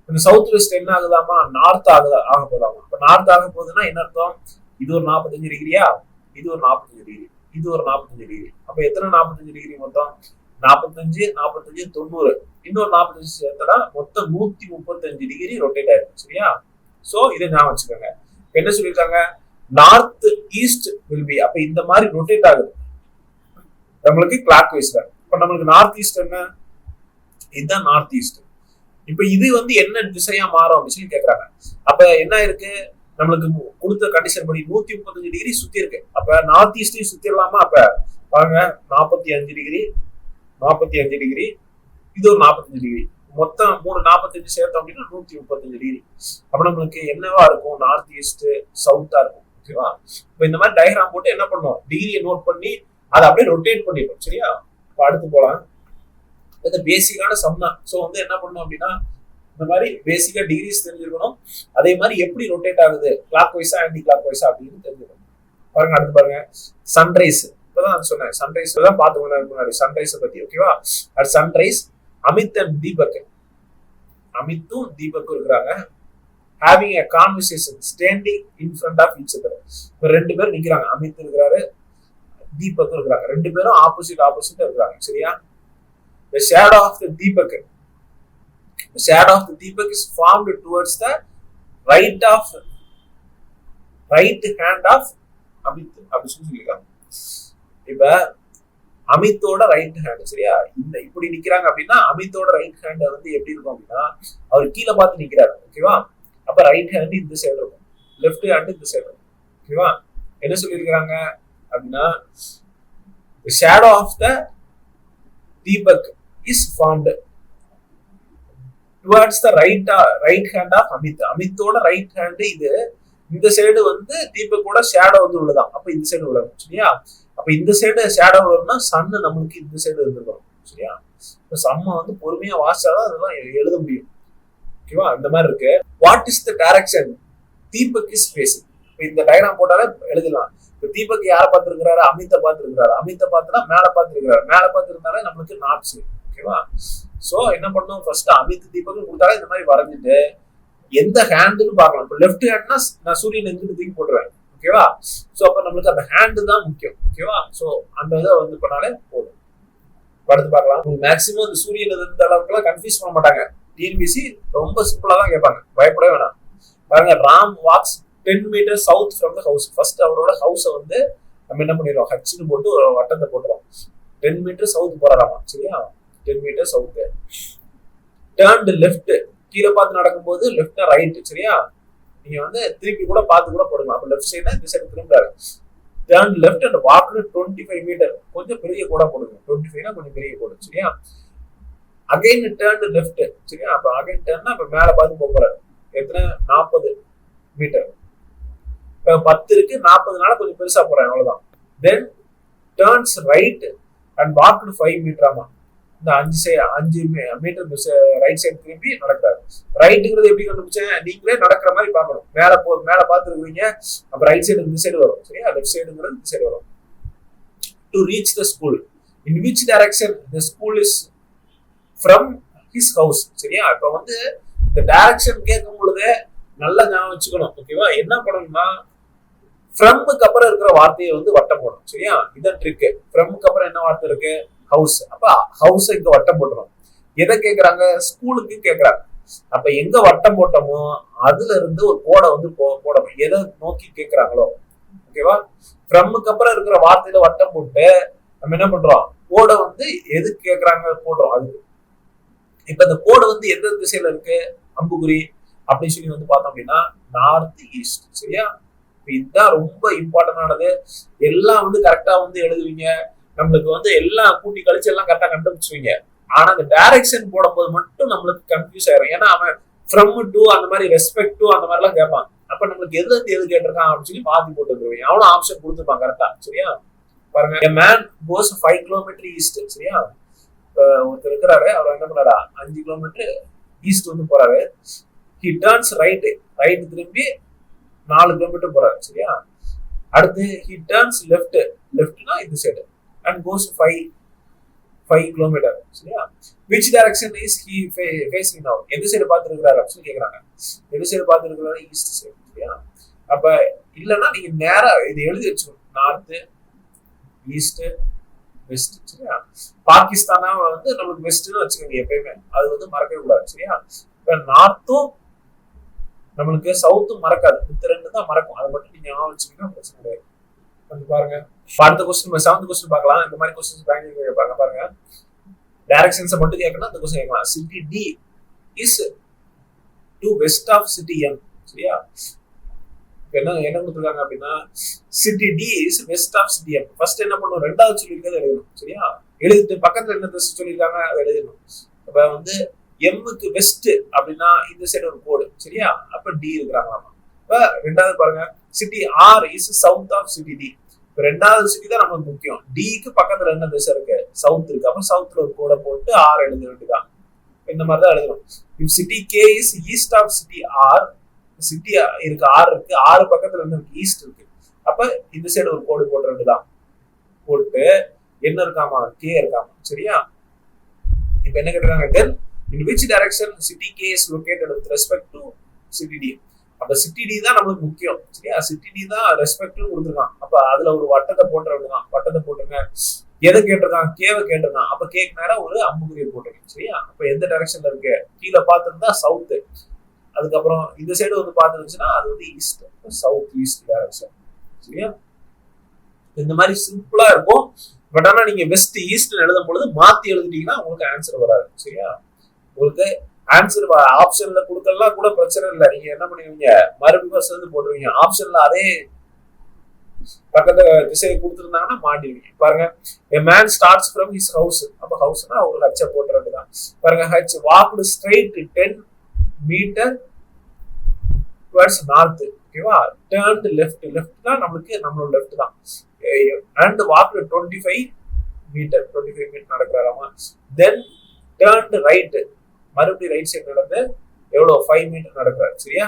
இந்த சவுத் வெஸ்ட் என்ன ஆகுதாமா, நார்த் ஆக போதாமா. இப்ப நார்த் ஆக போகுதுன்னா என்ன அர்த்தம், இது ஒரு 45 டிகிரியா, இது ஒரு 45 டிகிரி, இது ஒரு 45 டிகிரி. அப்ப எத்தனை 45 டிகிரி மொத்தம், 45 45 90, இன்னொரு 45 சேர்த்தா மொத்தம் 135 டிகிரி ரொட்டேட் ஆயிருக்கு. சரியா? சோ இதை ஞாபகம் வச்சுக்கோங்க. என்ன சொல்லியிருக்காங்க, நார்த் ஈஸ்ட் வில் பி, அப்ப இந்த மாதிரி ரொட்டேட் ஆகுது நம்மளுக்கு கிளாக் வைஸ்ல. இப்ப நம்மளுக்கு நார்த் ஈஸ்ட் என்ன, இதுதான் நார்த் ஈஸ்ட். இப்ப இது வந்து என்ன திசையா மாறும் அப்படின்னு சொல்லி கேக்குறாங்க. அப்ப என்ன இருக்கு, நம்மளுக்கு கொடுத்த கண்டிஷன் படி 135 டிகிரி சுத்தி இருக்கு. அப்ப நார்த் ஈஸ்டையும் சுத்திடலாமா? அப்ப பாருங்க, 45 டிகிரி 45 டிகிரி, இது ஒரு 45 டிகிரி, மொத்தம் 45 சேர்த்தோம் அப்படின்னா 135 டிகிரி. அப்ப நம்மளுக்கு என்னவா இருக்கும், நார்த் ஈஸ்ட் சவுத்தா இருக்கும். ஓகேவா? இப்ப இந்த மாதிரி டயக்ராம் போட்டு என்ன பண்ணும், டிகிரியை நோட் பண்ணி அதை அப்படியே ரொட்டேட் பண்ணிடும். சரியா? இப்ப அடுத்து போலாம். இந்த பேசிக்கான சம் தான். ஸோ வந்து என்ன பண்ணணும் அப்படின்னா, இந்த மாதிரி பேசிக்கா டிகிரிஸ் தெரிஞ்சிருக்கணும், அதே மாதிரி எப்படி ரொட்டேட் ஆகுது, கிளாக் வைஸா ஆன்டி கிளாக் வைஸா அப்படின்னு தெரிஞ்சுக்கணும். பாருங்க, அடுத்து பாருங்க, சன்ரைஸ். இப்பதான் சொன்னேன், சன்ரைஸ் தான் பார்த்து முன்னாடி சன்ரைஸை பத்தி. ஓகேவா? அது சன்ரைஸ், அமித் அண்ட் தீபக், அமித்தும் தீபக்கும் இருக்கிறாங்க. Having a conversation standing in front of each other. இப்ப 2 பேரும் நிக்கிறாங்க, அமித் இருக்கிறாரு, தீபக் இருக்கிறாங்க, 2 பேரும் ஆப்போசிட் இருக்கிறாங்க. சரியா? The shadow of the Deepak is formed towards the right hand of Amit அப்படி சொல்லிருக்காங்க. இப்ப அமித்தோட ரைட் ஹேண்ட். சரியா? இந்த இப்படி நிக்கிறாங்க அப்படின்னா அமித்தோட ரைட் ஹேண்ட் வந்து எப்படி இருக்கும் அப்படின்னா, அவர் கீழே பார்த்து நிக்கிறாரு. ஓகேவா? அப்ப ரைட் ஹேண்ட் இந்த சைடு இருக்கும், லெஃப்ட் ஹேண்ட் இந்த சைடு இருக்கும். ஓகேவா? என்ன சொல்லியிருக்கிறாங்க அப்படின்னா, the shadow of the Deepak is formed towards the right hand of Amit. அமித்தோட ரைட் ஹேண்ட் இது, இந்த சைடு வந்து தீபக்கோட ஷேடோ வந்து உள்ளதான். அப்ப இந்த சைடு உள்ளது. சரியா? அப்ப இந்த சைடு ஷேடோ உள்ளதுன்னா சன்னு நம்மளுக்கு இந்த சைடு இருந்திருக்கும். சரியா? இப்ப சம்ம வந்து பொறுமையா வாசிச்சாதான் அதெல்லாம் எழுத முடியும். ஓகேவா? இந்த மாதிரி இருக்கு. What is the direction Deepak is facing. இந்த டயக்ராம் போட்டாலே எழுதலாம். இப்ப தீபக் யாரை பார்த்திருக்கிறாரு, அமித்தை பார்த்திருக்கிறாரு, அமித்தை பார்த்துனா மேல பார்த்திருக்கிறாரு, மேல பார்த்திருந்தாலே நம்மளுக்கு நார்த் சைடு. ஓகேவா? சோ என்ன பண்ணும், ஃபர்ஸ்ட் அமித் தீபக் கொடுத்தாலே இந்த மாதிரி வரைஞ்சிட்டு எந்த ஹேண்டுன்னு பார்க்கலாம். இப்போ லெஃப்ட் ஹேண்ட்னா நான் சூரியன் எங்கிட்டு தூக்கி போட்டுருவேன். ஓகேவா? சோ அப்ப நம்மளுக்கு அந்த ஹேண்டு தான் முக்கியம். ஓகேவா? சோ அந்த இதை வந்து பண்ணாலே போதும். அடுத்து பார்க்கலாம். மேக்சிமம் இந்த சூரியன் இந்த அளவுக்கு எல்லாம் கன்ஃபியூஸ் பண்ண மாட்டாங்க. டிஎன்பிசி ரொம்ப சிம்பிளா தான் கேட்பாங்க, பயப்படவே வேணாம். பாருங்க, Ram walks 10 meters south from the house. First அவரோட ஹவுஸை வந்து நம்ம என்ன பண்ணிடுவோம், ஹச்சுன்னு போட்டு ஒரு வட்டத்தை போட்டுருவோம். 10 meters சவுத் போறாராமா. சரியா? 10 meters சவுத். டர்ன்டு லெஃப்ட், கீழே பார்த்து நடக்கும்போது லெஃப்ட் ரைட். சரியா? நீங்க வந்து திருப்பி கூட பார்த்து கூட போடுங்க. அப்ப லெஃப்ட் சைடு இந்த சைடு திரும்புறாரு. டர்ன் லெஃப்ட் அண்ட் வாக்கு 25 meter, கொஞ்சம் பெரிய கூட போடுங்க. 25 கொஞ்சம் பெரிய கோடு. சரியா? Again turn left. சரியா? அப்ப அகைன் டர்ன் அப்ப மேல பார்த்து போறாரு. எத்தனை, 40 மீட்டர். இப்ப 10 இருக்கு, 40னால கொஞ்சம் பெருசா போறேன், அவ்வளவுதான். Then turns right and walk 5 meter. ஆமா, இந்த 5 மீட்டர் ரைட் சைடு திரும்பி நடக்கிறாரு. ரைட்டுங்கிறது எப்படி கண்டுபிடிச்சேன், நீங்களே நடக்கிற மாதிரி பார்க்கணும். மேல பார்த்துருக்கீங்க, அப்ப ரைட் சைடு இந்த சைடு வரும், சரியா? லெஃப்ட் சைடுங்கிறது இந்த சைடு வரும். To reach the school, in which direction the school is from his house, சரியா? இப்ப வந்து இந்த டைரக்ஷன் கேட்கும் பொழுது நல்லா ஞாபகம் வச்சுக்கணும், ஓகேவா? என்ன பண்ணணும்னா ஃப்ரம்க்கு அப்புறம் இருக்கிற வார்த்தையை வந்து வட்டம் போடணும், சரியா? இதான் ட்ரிக்கு. ஃப்ரம்க்கு அப்புறம் என்ன வார்த்தை இருக்கு, ஹவுஸ். அப்ப ஹவுஸ் இங்க வட்டம் போட்டுரும். எதை கேட்கறாங்க, ஸ்கூலுக்கு கேட்கறாங்க. அப்ப எங்க வட்டம் போட்டோமோ அதுல இருந்து ஒரு கோடை வந்து போடணும், எதை நோக்கி கேட்கறாங்களோ, ஓகேவா? ஃப்ரம்க்கு அப்புறம் இருக்கிற வார்த்தையில வட்டம் போட்டு நம்ம என்ன பண்றோம், கோடை வந்து எதுக்கு கேட்கறாங்க போடுறோம். அதுக்கு இப்ப இந்த கோடை வந்து எந்த திசையில இருக்கு, அம்புக்குறி அப்படின்னு சொல்லி வந்து பார்த்தோம் அப்படின்னா நார்த் ஈஸ்ட், சரியா? இதுதான் ரொம்ப இம்பார்ட்டன்டானது. எல்லாம் வந்து கரெக்டா வந்து எழுதுவீங்க, நம்மளுக்கு வந்து எல்லாம் கூட்டி கழிச்சு எல்லாம் கரெக்டா கண்டுபிடிச்சுவீங்க. ஆனா அந்த டைரக்ஷன் போடும்போது மட்டும் நம்மளுக்கு கன்ஃபியூஸ் ஆயிரும். ஏன்னா அவன் ஃப்ரம் டு அந்த மாதிரி ரெஸ்பெக்ட் டு அந்த மாதிரி எல்லாம் கேட்பான். அப்ப நம்மளுக்கு எதுல இருந்து எது கேட்டிருக்கான் அப்படின்னு சொல்லி மாத்தி போட்டு வந்துருவீங்க. அவனும் ஆப்ஷன் கொடுத்துருப்பான் கரெக்டா, சரியா? பாருங்க, a man goes 5 kilometers east, சரியா? ஒருத்தர் இருக்கிறாரு, அவர் என்ன பண்ணாரா 5 கிலோமீட்டர் ஈஸ்ட் வந்து போறாரு. he turns right திரும்பி 4 கிலோமீட்டர் போறாரு, சரியா? அடுத்து he turns leftனா இந்த சைடு and goes 5 கிலோமீட்டர், சரியா? which direction is he facing now, எந்த சைடு பார்த்து இருக்கிறாரு அப்படின்னு கேக்குறாங்க. எந்த சைடு பார்த்து இருக்கிறாரு, ஈஸ்ட் சைடு, சரியா? அப்ப இல்லன்னா நீங்க நேரா இது எழுதி வச்சுக்கணும், நார்த் ஈஸ்ட் வெஸ்ட், சரியா? பாகிஸ்தானா வந்து நமக்கு வெஸ்ட்னு வச்சுக்கோங்க எப்பயுமே, அது வந்து மறக்கவே கூடாது, சரியா? இப்ப நார்த்தும் நம்மளுக்கு சவுத்தும் மறக்காது, இந்த ரெண்டு தான் மறக்கும். அதை மட்டும் நீங்க ஞாபகம் வச்சுக்கிட்டா பிரச்சனை கிடையாது. வந்து பாருங்க, அடுத்த கொஸ்டின் 7th கொஸ்டின் பார்க்கலாம். இந்த மாதிரி கொஸ்டின்ஸ் பேங்கிங் கேட்பாங்க. பாருங்க, டைரக்ஷன்ஸை மட்டும் கேட்கணும், அந்த கொஸ்டின் கேட்கலாம். City T is to west of city M, சரியா? என்ன கொடுத்துருக்காங்க அப்படின்னா city T is west of city M. First என்ன பண்ணுவோம், ரெண்டாவது சொல்லியிருக்கிறது எழுதணும், சரியா? எழுதிட்டு பக்கத்துல என்ன சொல்லியிருக்காங்க அதை எழுதணும். அப்ப வந்து எம்முக்கு வெஸ்ட் அப்படின்னா இந்த சைடு ஒரு கோடு, சரியா? அப்ப டி இருக்கிறாங்களாமா. இப்ப ரெண்டாவது பாருங்க, city R is south of city T. இப்ப ரெண்டாவது சிட்டி தான் நமக்கு முக்கியம். டிக்கு பக்கத்துல என்ன திசை இருக்கு, சவுத் இருக்கு. அப்ப சவுத்ல ஒரு கோடை போட்டு ஆர் எழுத வேண்டியதான். இந்த மாதிரிதான் எழுதணும். If city K is east of city R, city இருக்கு, ஆர் இருக்கு, ஆறு பக்கத்துல என்ன இருக்கு, ஈஸ்ட் இருக்கு. அப்ப இந்த சைடு ஒரு கோடு போட்டு வேண்டியதான். போட்டு என்ன இருக்காமா, கே இருக்காமா, சரியா? இப்ப என்ன கேட்டுருக்காங்க, தென் in which direction city K is located with respect to city D. அப்ப city D தான் நமக்கு முக்கியம், சரியா? city D தான் ரெஸ்பெக்ட் கொடுத்துருக்கான். அப்ப அதுல ஒரு வட்டத்தை போட்டுருக்கான், வட்டத்தை போட்டுருங்க. எதை கேட்டிருக்கான், கேவை கேட்டிருக்கான். அப்ப கேக்கு நேரம் ஒரு அம்புக்குறியை போட்டிருக்கேன், சரியா? அப்ப எந்த டைரக்ஷன்ல இருக்கு, கீழே பார்த்துருந்தா சவுத், அதுக்கப்புறம் இந்த சைடு வந்து பார்த்துருந்துச்சுன்னா அது வந்து ஈஸ்ட், சவுத் ஈஸ்ட் டைரக்ஷன், சரியா? இந்த மாதிரி சிம்பிளா இருக்கும். பட் ஆனா நீங்க வெஸ்ட் ஈஸ்ட் எழுதும் பொழுது மாத்தி எழுதிட்டீங்கன்னா உங்களுக்கு ஆன்சர் வராது, சரியா? உங்களுக்கு ஆன்சர் ஆப்ஷன்ல கொடுக்கலாம் கூட பிரச்சனை இல்லை. நீங்க என்ன பண்ணுவீங்க, மறுபடியும் சேர்ந்து போட்டுருவீங்க. ஆப்ஷன்ல அதே பக்கத்து திசையை கொடுத்துருந்தாங்கன்னா மாட்டிடுவீங்க. பாருங்க, a man starts from his house. அப்ப ஹவுஸ்னா ஒரு ஹச்ச போட்டுறதுதான். பாருங்க, H walked straight 10 meter towards north, ஓகேவா? turned left தான் நம்மளுக்கு நம்மளோட லெஃப்ட் தான். and walked 25 மீட்டர் நடக்கிறாராமா. then turned right, மறுபடியும் ரைட் சைடு நடந்து எவ்வளவு 5 மீட்டர் நடக்கிறாரு, சரியா?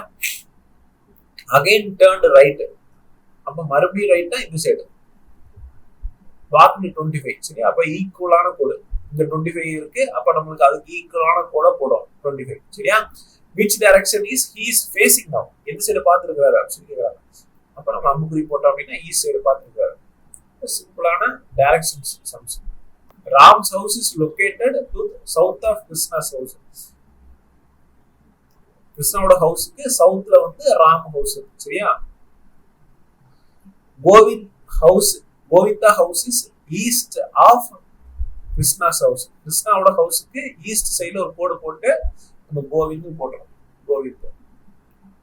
அகைன் டர்ன்டு ரைட், அப்ப மறுபடியும் ரைட்டா இந்த சைடு வாக்கு 25, சரியா? அப்ப ஈக்குவலான கோடு இந்த 25 இருக்கு. அப்ப நம்மளுக்கு அதுக்கு ஈக்குவலான கோட போடும் 25, சரியா? Which direction is he is facing நவ, எந்த சைடு பார்த்துருக்காரு அப்படின்னு கேக்குறாங்க. அப்ப நம்ம அம்புக்குறி போட்டோம் அப்படின்னா ஈஸ்ட் சைடு பார்த்துருக்காரு. சிம்பிளான directions sums. Ram's house is located to south of Krishna's house. கிருஷ்ணாவோட ஹவுஸ்க்கு சவுத்ல வந்து ராம் ஹவுஸ், சரியா? Govinda house is east of Krishna's house. கிருஷ்ணாவோட ஹவுஸ்க்கு ஈஸ்ட் சைடுல ஒரு கோடு போட்டு நம்ம கோவிந்த் போட்டுறோம், Govind.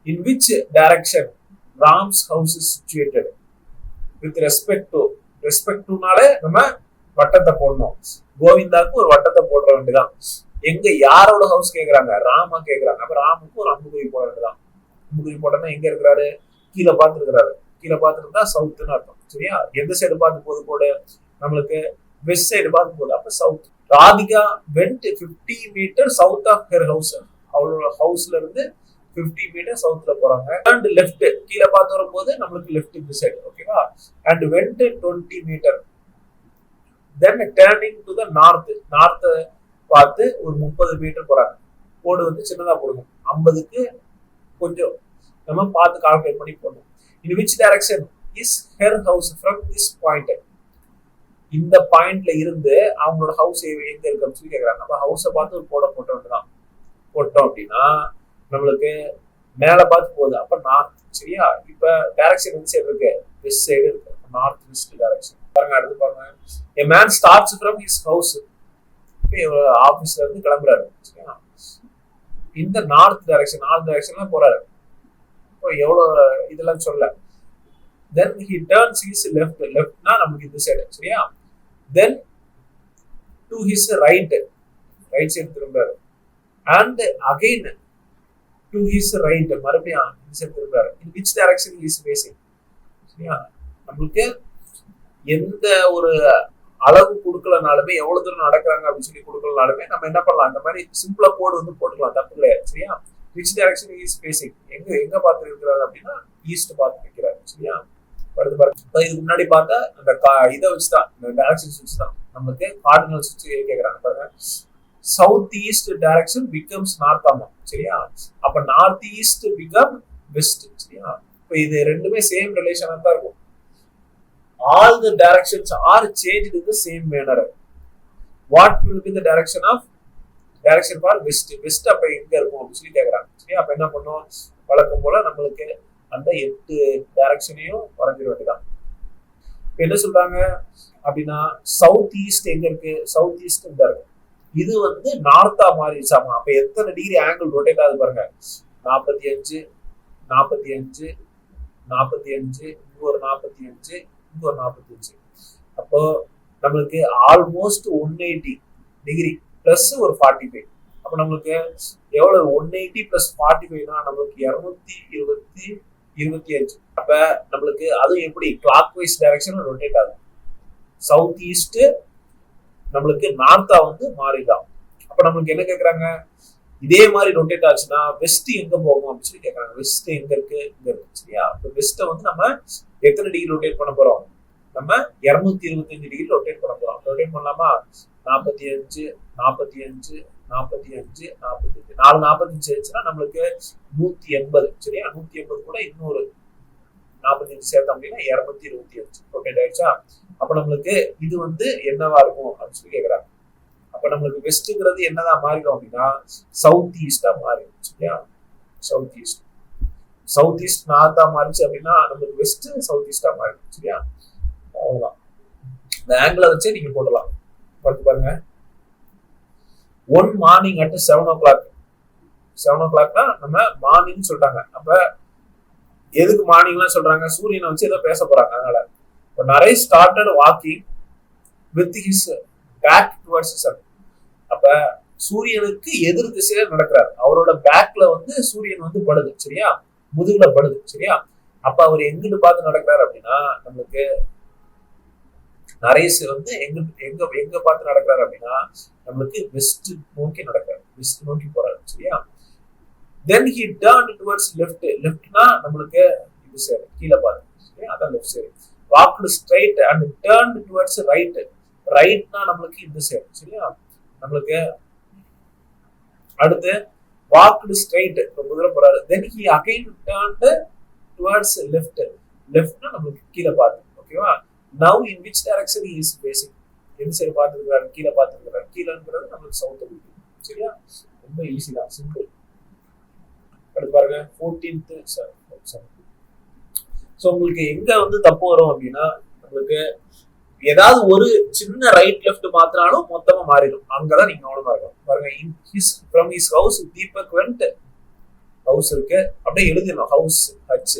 In which direction Ram's house is situated with respect டுனாலே நம்ம வட்டத்தை போடணும். கோவிந்தாக்கு ஒரு வட்டத்தை போடுற வேண்டியதான். எங்க யாரோட ஹவுஸ் கேக்குறாங்க, ராமா கேக்குறாங்க. அப்ப ராமுக்கு ஒரு அம்புக்குறி போட வேண்டியதான். அம்புக்குறி போட்டோம்னா எங்க இருக்கிறாரு, கீழே பார்த்துருக்கிறாரு. கீழே பார்த்துருந்தா சவுத்துன்னு அர்த்தம், சரியா? எந்த சைடு பார்த்து போது போடு, நம்மளுக்கு வெஸ்ட் சைடு பார்த்து போகுது, அப்ப south. Radhika went 50 metre south of her house. அவளோட ஹவுஸ்ல இருந்து 50 மீட்டர் சவுத்ல போறாங்க. அண்ட் லெஃப்ட் கீழே பார்த்து வரும்போது நம்மளுக்கு லெஃப்ட் இந்த சைடு, ஓகேவா. And went 20 metre. Then turning to the north, north பார்த்து ஒரு 30 மீட்டர் போறாங்க. கோடு வந்து சின்னதா போடுங்க, 50க்கு கொஞ்சம் நம்ம பார்த்து கால்குலேட் பண்ணி போடணும். இன் which direction is her house from this point. இந்த பாயிண்ட்ல இருந்து அவங்களோட ஹவுஸ் எங்க இருக்குன்னு சொல்லி கேட்கறாங்க. நம்ம ஹவுஸை பார்த்து ஒரு கோடை போட்டோம் அப்படின்னா நம்மளுக்கு மேல பார்த்து போகுது, அப்ப நார்த். சரியா? இப்ப டைரக்ஷன் எந்த சைடு இருக்கு? வெஸ்ட் சைடு இருக்கு. North west direction. பாருங்க, அடுத்து பாருங்க. A man starts from his house. ஆபீஸ்ல இருந்து கிளம்புறாரு. சரியா? இந்த நார்த் டைரக்ஷன்ல போறாரு. இப்போ எவ்வளவு இதெல்லாம் சொல்ல. Then he turns his left. Leftனா நமக்கு இந்த சைடு. சரியா? Then to his right side திரும்புறாரு. And again to his right, மறுபடியும் இந்த சைடு திரும்புறாரு. In which direction he is facing? சரியா? நமக்கு எந்த ஒரு அளவு கொடுக்கலனாலுமே, எவ்வளவு தூரம் நடக்கிறாங்க அப்படின்னு சொல்லி கொடுக்கலனாலுமே நம்ம என்ன பண்ணலாம், இந்த மாதிரி சிம்பிளா கோடு வந்து போட்டுக்கலாம், தப்பு கிடையாது. சரியா? விச் டைரக்ஷன் இஸ் ஃபேசிங், எங்க பார்த்து இருக்கிறாரு அப்படின்னா ஈஸ்ட் பார்த்து நிற்கிறாரு. சரியா? அடுத்து பாருங்க, இதுக்கு முன்னாடி பார்த்தா அந்த இதை வச்சுதான், இந்த டைரக்ஷன்ஸ் வச்சுதான் நமக்கு கார்டினல்ஸ் வச்சு கேட்கறாங்க. பாருங்க, south east direction becomes north ஆமா. சரியா? அப்ப நார்த் ஈஸ்ட் பிகம் வெஸ்ட். சரியா? இப்ப இது ரெண்டுமே சேம் ரிலேஷனா தான் இருக்கும். All the directions are changed in the same manner. What will be the direction for west? West அப்ப எங்க இருக்கும் அப்படின்னு சொல்லி கேக்குறாங்க. சரி, அப்ப என்ன பண்ணுவோம், வழக்கம் போல நம்மளுக்கு அந்த 8 டைரக்ஷனையும் வரைஞ்சிட வேண்டியதான். என்ன சொல்றாங்க அப்படின்னா, சவுத் ஈஸ்ட் எங்க இருக்கு? சவுத் ஈஸ்ட் இந்த இருக்கு. இது வந்து நார்த்தா மாறிடுச்சாமா. அப்ப எத்தனை டிகிரி ஆங்கிள் ரொட்டேட் ஆகுது பாருங்க. 45, 45, 45, ஒரு 45, ஒரு 45. அப்போ நம்மளுக்கு ஆல்மோஸ்ட் 180 டிகிரி பிளஸ் ஒரு 45. அப்போ நம்மளுக்கு எவ்வளவு 180 பிளஸ் 45னா நம்மளுக்கு 225. அப்ப நம்மளுக்கு அதுவும் எப்படி கிளாக் வைஸ் டைரக்ஷன் ரொட்டேட் ஆகும். சவுத் ஈஸ்ட் நம்மளுக்கு நார்த்தா வந்து மாறிதான். அப்ப நம்மளுக்கு என்ன கேட்கறாங்க, இதே மாதிரி ரொட்டேட் ஆச்சுன்னா வெஸ்ட் எங்க போகும் அப்படின்னு சொல்லி கேட்கறாங்க. வெஸ்ட் எங்க இருக்கு? இங்க இருக்கு. சரியா? இப்ப வெஸ்ட்டை வந்து நம்ம எத்தனை டிகிரி ரொட்டேட் பண்ண போறோம்? நம்ம 225 டிகிரி ரொட்டேட் பண்ண போறோம். ரொட்டேட் பண்ணலாமா? 45, 45, 45, 45. 4 45 ஆச்சுன்னா நம்மளுக்கு 180. சரியா? 180 கூட இன்னொரு 45 சேர்த்தோம் அப்படின்னா 225 ரொட்டேட் ஆயிடுச்சா? அப்ப நம்மளுக்கு இது வந்து என்னவா இருக்கும் அப்படின்னு சொல்லி கேட்கறாங்க. அப்ப நம்மளுக்கு வெஸ்ட்ங்கிறது என்னதான் மாறிடும் அப்படின்னா சவுத் ஈஸ்டா மாறிடும். சரியா? சவுத் ஈஸ்ட் நார்த்தா மாறிச்சு அப்படின்னா நம்மளுக்கு வெஸ்ட் சவுத் ஈஸ்டா மாறிடும். சரியா? அவ்வளவுதான். இந்த ஆங்கிளை வச்சே நீங்க போடலாம். பார்த்து பாருங்க. One morning at 7 o'clock. 7 o'clockனா நம்ம மார்னிங் சொல்றாங்க. அப்ப எதுக்கு மார்னிங்லாம் சொல்றாங்க? சூரியனை வச்சு ஏதோ பேச போறாங்க. அதனால நிறைய started walking with his back towards sun. அப்ப சூரியனுக்கு எதிர் திசையில நடக்கிறார். அவரோட பேக்ல வந்து சூரியன் வந்து படுது. சரியா? முதுகுல படுது. சரியா? அப்ப அவர் எங்கிட்டு பார்த்து நடக்கிறார் அப்படின்னா நம்மளுக்கு நரேஷ் வந்து எங்க பார்த்து நடக்கிறாரு அப்படின்னா நம்மளுக்கு வெஸ்ட் நோக்கி நடக்கிறார். வெஸ்ட் நோக்கி போறாரு. சரியா? Then he turned towards left. லெஃப்ட்னா நம்மளுக்கு இது சைடு கீழே பாருங்க. சரியா? அதான் left side. Walked straight and turned towards right. ரைட்னா நம்மளுக்கு இந்த சைடு. சரியா? நம்மளுக்கு அடுத்து வாக்டு ஸ்ட்ரைட் ரொம்ப தூரம் போறாரு. Then he again turned towards left. லெஃப்ட்னா நம்மளுக்கு கீழே பாருங்க. ஓகேவா? Now in which direction he is facing? எந்த சைடு பார்த்துருக்காரு? கீழே பார்த்துருக்காரு. கீழேங்கிறது நம்மளுக்கு சவுத் இருக்கு. சரியா? ரொம்ப ஈஸி தான், சிம்பிள். அடுத்து பாருங்க 14th. ஸோ உங்களுக்கு எங்க வந்து தப்பு வரும் அப்படின்னா நம்மளுக்கு ஏதாவது ஒரு சின்ன ரைட் லெஃப்ட் மாத்தினாலும் மொத்தமா மாறிடும். அங்கதான் நீங்க கவனமா இருக்கணும். பாருங்க, from his house Deepak went. House இருக்கு, அப்படியே எழுதிடணும். ஹவுஸ் ஹச்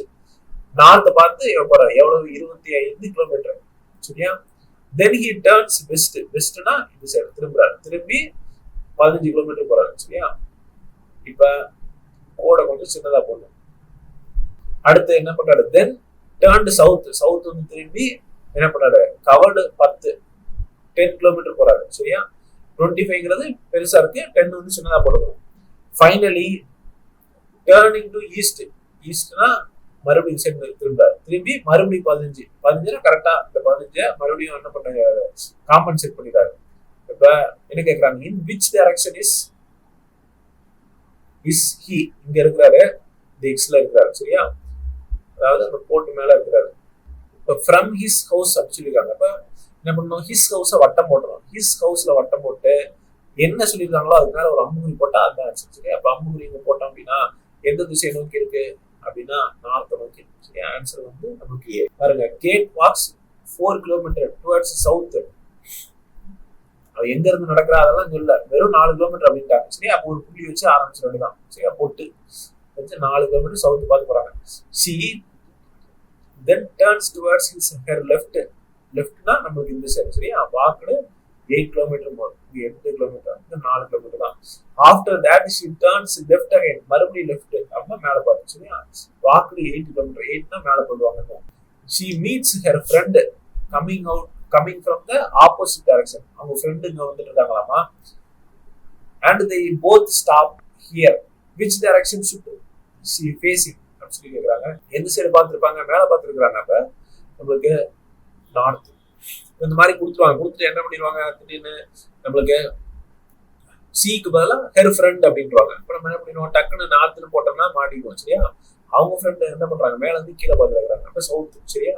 நார்த் பார்த்து எவ்வளவு 25 கிலோமீட்டர். சரியா? Then he turns west. வெஸ்ட்னா இந்த சைடு திரும்புறாரு. திரும்பி 15 கிலோமீட்டர் போறாரு. சரியா? இப்ப கோட கொஞ்சம் சின்னதா போடணும். அடுத்து என்ன பண்றாரு? தென் டர்ன்ட் சவுத். சவுத் வந்து திரும்பி என்ன பண்றாரு? கவர்டு 10 கிலோமீட்டர் போறாரு. சரியா? 25ங்கிறது பெருசா இருக்கு, 10 வந்து சின்னதா போட்டுக்கணும். Finally turning to east. ஈஸ்ட்னா மறுபடியும் திரும்பி மறுபடியும் 15 கரெக்டா இந்த 15 மறுபடியும் என்ன பண்ண காம்பன்சேட் பண்ணிடுறாரு. இப்ப என்ன கேக்குறாங்க, இன் விச் டைரக்ஷன் இஸ் ஹி, இங்க இருக்கிறாரு, இந்த எக்ஸ்ல இருக்கிறாரு சரியா, அதாவது அந்த போட்டு மேல இருக்கிறாரு. இப்ப ஃப்ரம் ஹிஸ் ஹவுஸ் அப்படி சொல்லியிருக்காங்க. இப்ப என்ன பண்ணணும், ஹிஸ் ஹவுஸ வட்டம் போட்டுரும். ஹிஸ் ஹவுஸ்ல வட்டம் போட்டு என்ன சொல்லியிருக்காங்களோ அதுக்கு மேல ஒரு அம்புகுறி போட்டா அதுதான் ஆன்சர் சரியா. அப்ப அம்புகுறி இங்க போட்டோம் அப்படின்னா எந்த திசையை நோக்கி இருக்கு அப்படின்னா நார்த்தை நோக்கி இருக்கு சரியா. ஆன்சர் வந்து நமக்கு ஏ. பாருங்க, Kate walks 4 kilometre towards south. அது எங்க இருந்து நடக்கிறா அதெல்லாம் சொல்ல, வெறும் 4 கிலோமீட்டர் அப்படின்ட்டாங்க சரியா. அப்போ ஒரு புள்ளி வச்சு ஆரம்பிச்சிட வேண்டியதான் சரியா. போட்டு வச்சு 4 கிலோமீட்டர் சவுத் பார்த்து போறாங்க. She then turns towards his her left. லெஃப்ட்னா நம்மளுக்கு இந்த சைடு சரியா. வாக்குடு 8 கிலோமீட்டர் போகும், 8 கிலோமீட்டர், 4 கிலோமீட்டர் தான். After that she turns left again, மறுபடியும் லெஃப்ட் அப்படின்னா மேல பார்த்து சரியா. வாக்குடு 8 கிலோமீட்டர், 8னா மேல போடுவாங்க. She meets her friend coming from the opposite direction. அவங்க ஃப்ரெண்டு இங்க வந்துட்டு இருக்காங்களாமா. And they both stop here. which direction should she facing அப்படி சொல்லி கேக்குறாங்க. எந்த சைடு பார்த்துருப்பாங்க, மேல பார்த்துருக்காங்க. அப்ப நம்மளுக்கு நார்த் இந்த மாதிரி கொடுத்துருவாங்க. கொடுத்துட்டு என்ன பண்ணிடுவாங்க, திடீர்னு நம்மளுக்கு சிக்கு பதிலா ஹெர் ஃப்ரெண்ட் அப்படின்றாங்க. இப்ப நம்ம என்ன பண்ணிடுவோம், டக்குன்னு நார்த்னு போட்டோம்னா மாட்டிடுவோம் சரியா. அவங்க ஃப்ரெண்ட் என்ன பண்றாங்க, மேல இருந்து கீழே பார்த்துருக்காங்க. அப்ப சவுத் சரியா.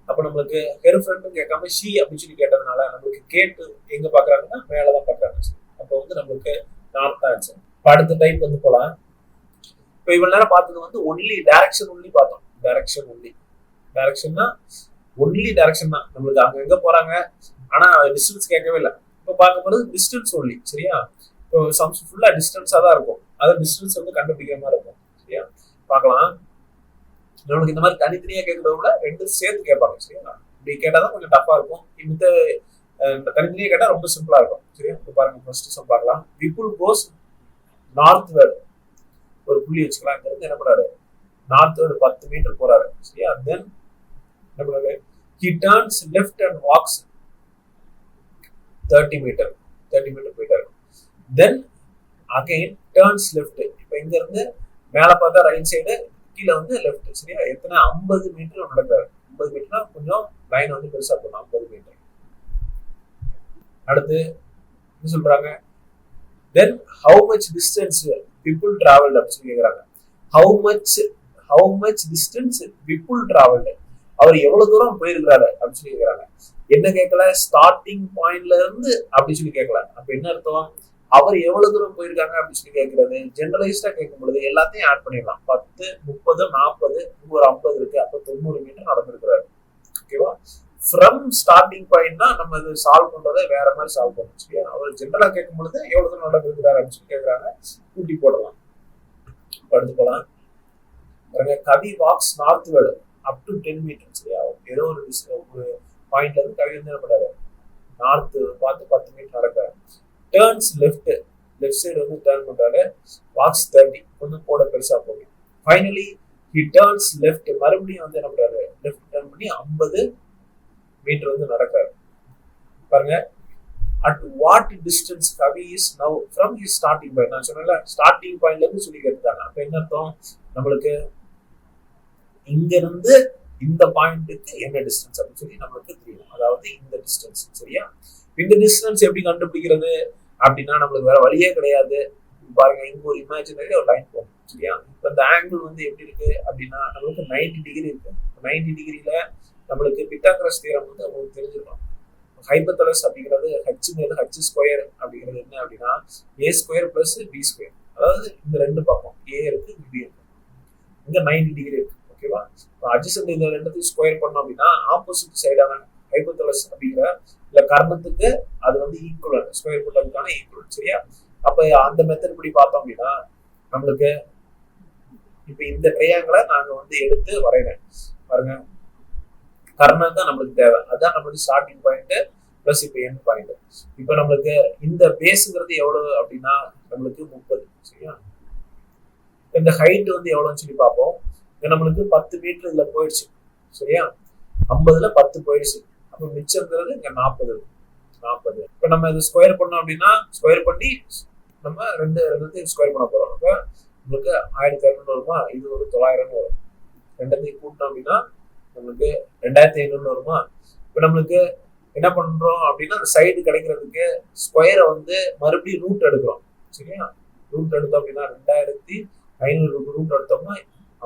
அப்ப நம்மளுக்கு ஹெர் ஃப்ரெண்டும் கேட்காம ஷி அப்படின்னு சொல்லி கேட்டதுனால நம்மளுக்கு கேட்டு எங்க பாக்குறாங்கன்னா மேலதான் பாக்குறாங்க. அப்ப வந்து நம்மளுக்கு நார்த் ஆன்சர். அடுத்த டைப் வந்து போலாம். இப்ப இவ்வளவு நேரம் பார்த்தது வந்து ஒன்லி டைரக்ஷன் ஒன்லி பார்த்தோம். டைரக்ஷன் ஒன்லி, டைரக்ஷன்னா ஒன்லி டைரக்ஷன் தான். நம்மளுக்கு அங்க எங்க போறாங்க ஆனா டிஸ்டன்ஸ் கேட்கவே இல்லை. இப்ப பார்க்கும்போது டிஸ்டன்ஸ் ஒன்லி சரியா. இப்போ சம்ஸ் ஃபுல்லா டிஸ்டன்ஸா தான் இருக்கும். அது டிஸ்டன்ஸ் வந்து கண்டுபிடிக்கிற மாதிரி இருக்கும் சரியா. பார்க்கலாம், நம்மளுக்கு இந்த மாதிரி தனித்தனியா கேட்கறத விட ரெண்டு சேர்த்து கேட்பாங்க சரியா. இப்படி கேட்டாதான் கொஞ்சம் டஃபா இருக்கும். இந்த தனித்தனியா கேட்டா ரொம்ப சிம்பிளா இருக்கும் சரியா. இப்போ பாருங்க, ஃபர்ஸ்ட் சம் பார்க்கலாம். விபுல் கோஸ் நார்த் வேர்ட். ஒரு புள்ளி வச்சுக்கலாம். இங்க இருந்து என்ன பண்ணாரு, நார்த் வேர்ட் 10 மீட்டர் போறாரு சரியா. தென் என்ன பண்ணாரு, he turns left and walks 30 metre போயிட்டாரு. தென் அகைன் டர்ன்ஸ் லெஃப்ட். இப்போ இங்க இருந்து மேல பார்த்தா ரைட் சைடு, கீழே வந்து லெஃப்ட் சரியா. எத்தனை 50 மீட்டர் நடக்கிறாரு. 50 மீட்டர்னா கொஞ்சம் லைன் வந்து பெருசா போகணும். 50 மீட்டர். அடுத்து என்ன சொல்றாங்க, தென் how much distance people traveled அப்படி சொல்லி கேக்குறாங்க. how much distance people traveled, அவர் எவ்வளவு தூரம் போயிருக்கிறாரு அப்படின்னு சொல்லி கேக்குறாங்க. என்ன கேட்கல, ஸ்டார்டிங் பாயிண்ட்ல இருந்து அப்படி சொல்லி கேட்கல. அப்ப என்ன அர்த்தம், அவர் எவ்வளவு தூரம் போயிருக்காங்க அப்படின்னு சொல்லி கேட்கறது. ஜெனரலைஸ்டா கேட்கும் பொழுது எல்லாத்தையும் ஆட் பண்ணிடலாம். 10, 30, 40, ஒரு 50 இருக்கு. அப்ப 90 மீட்டர் நடந்திருக்கிறாரு ஓகேவா. ஃப்ரம் ஸ்டார்டிங் பாயிண்ட்னா நம்ம இது சால்வ் பண்றதை வேற மாதிரி சால்வ் பண்ணணும் சரியா. அவர் ஜெனரலா கேட்கும் பொழுது எவ்வளவு தூரம் நடந்திருக்கிறாரு அப்படின்னு சொல்லி கேட்கறாங்க. கூட்டி போடலாம். அடுத்து போலாம். Kavi walks northward up to 10 meter சரியா. ஏதோ ஒரு பாயிண்ட்ல இருந்து கவி வந்து என்ன பண்றாரு, நார்த் பார்த்து 10 மீட்டர் நடக்கிறாரு. டர்ன்ஸ் லெஃப்ட் சைடு வந்து டர்ன் பண்றாரு. வாக்ஸ் 30, கொஞ்சம் போட பெருசா போகும். ஃபைனலி ஹி டர்ன்ஸ் லெஃப்ட், மறுபடியும் வந்து என்ன பண்றாரு, லெஃப்ட் டர்ன் பண்ணி 50 மீட்டர் வந்து நடக்கிறாரு. பாருங்க, at what distance Kavi is now from his starting point. நான் சொன்னல ஸ்டார்டிங் பாயிண்ட்ல இருந்து சொல்லி கேட்டுட்டாங்க. அப்ப என்ன அர்த்தம், நம்மளுக்கு இங்க இருந்து இந்த பாயிண்ட்டுக்கு என்ன டிஸ்டன்ஸ் அப்படின்னு சொல்லி நம்மளுக்கு தெரியும். அதாவது இந்த டிஸ்டன்ஸ் சரியா. இந்த டிஸ்டன்ஸ் எப்படி கண்டுபிடிக்கிறது அப்படின்னா நம்மளுக்கு வேற வழியே கிடையாது. பாருங்க, இங்க ஒரு இமேஜினரி ஒரு லைன் போகும் சரியா. இப்ப இந்த ஆங்கிள் வந்து எப்படி இருக்கு அப்படின்னா நம்மளுக்கு 90 டிகிரி இருக்கு. 90 டிகிரியில நம்மளுக்கு பித்தாகரஸ் தியரம் வந்து உங்களுக்கு தெரிஞ்சிருக்கும். ஹைபோதலஸ் அப்படிங்கிறது ஹச் ஸ்கொயர் அப்படிங்கிறது என்ன அப்படின்னா ஏ ஸ்கொயர் பிளஸ் பி ஸ்கொயர். அதாவது இந்த ரெண்டு பக்கம் ஏ இருக்கு, பி இருக்கு. இங்க 90 டிகிரி இருக்கு ஓகேவா. அட்ஜசன்ட் இந்த ரெண்டுத்தையும் ஸ்கொயர் பண்ணோம் அப்படின்னா ஆப்போசிட் சைடான ஹைபோதலஸ் அப்படிங்கிற இல்ல கர்ணத்துக்கு அது வந்து ஈக்குவல், ஸ்கொயர் போட்டதுக்கான ஈக்குவல் சரியா. அப்ப அந்த மெத்தட் இப்படி பார்த்தோம் அப்படின்னா நம்மளுக்கு இப்ப இந்த ட்ரையாங்கிளை நாங்க வந்து எடுத்து வரைகிறேன் பாருங்க. கர்ணம் தான் நம்மளுக்கு தேவை. அதான் நம்மளுக்கு ஸ்டார்டிங் பாயிண்ட் பிளஸ் இப்ப எண்ட் பாயிண்ட். இப்ப நம்மளுக்கு இந்த பேஸுங்கிறது எவ்வளவு அப்படின்னா நம்மளுக்கு 30 சரியா. இந்த ஹைட் வந்து எவ்வளவுன்னு சொல்லி பார்ப்போம். நம்மளுக்கு 10 மீட்டர் இதுல போயிடுச்சு சரியா. 50ல 10 போயிடுச்சு. அப்ப மிச்சம்ங்கிறது இங்க 40 இருக்கு 40. இப்ப நம்ம இது ஸ்கொயர் பண்ணோம் அப்படின்னா ஸ்கொயர் பண்ணி நம்ம ரெண்டுத்தையும் ஸ்கொயர் பண்ண போறோம். அப்ப உங்களுக்கு 1200 வருமா, இது ஒரு 900 வரும். ரெண்டத்தையும் கூட்டணும் அப்படின்னா நம்மளுக்கு 2500 வருமா. இப்ப நம்மளுக்கு என்ன பண்றோம் அப்படின்னா அந்த சைடு கிடைக்கிறதுக்கு ஸ்கொயரை வந்து மறுபடியும் ரூட் எடுக்கிறோம். சரியா, ரூட் எடுத்தோம் அப்படின்னா 2500 ரூட் எடுத்தோம்னா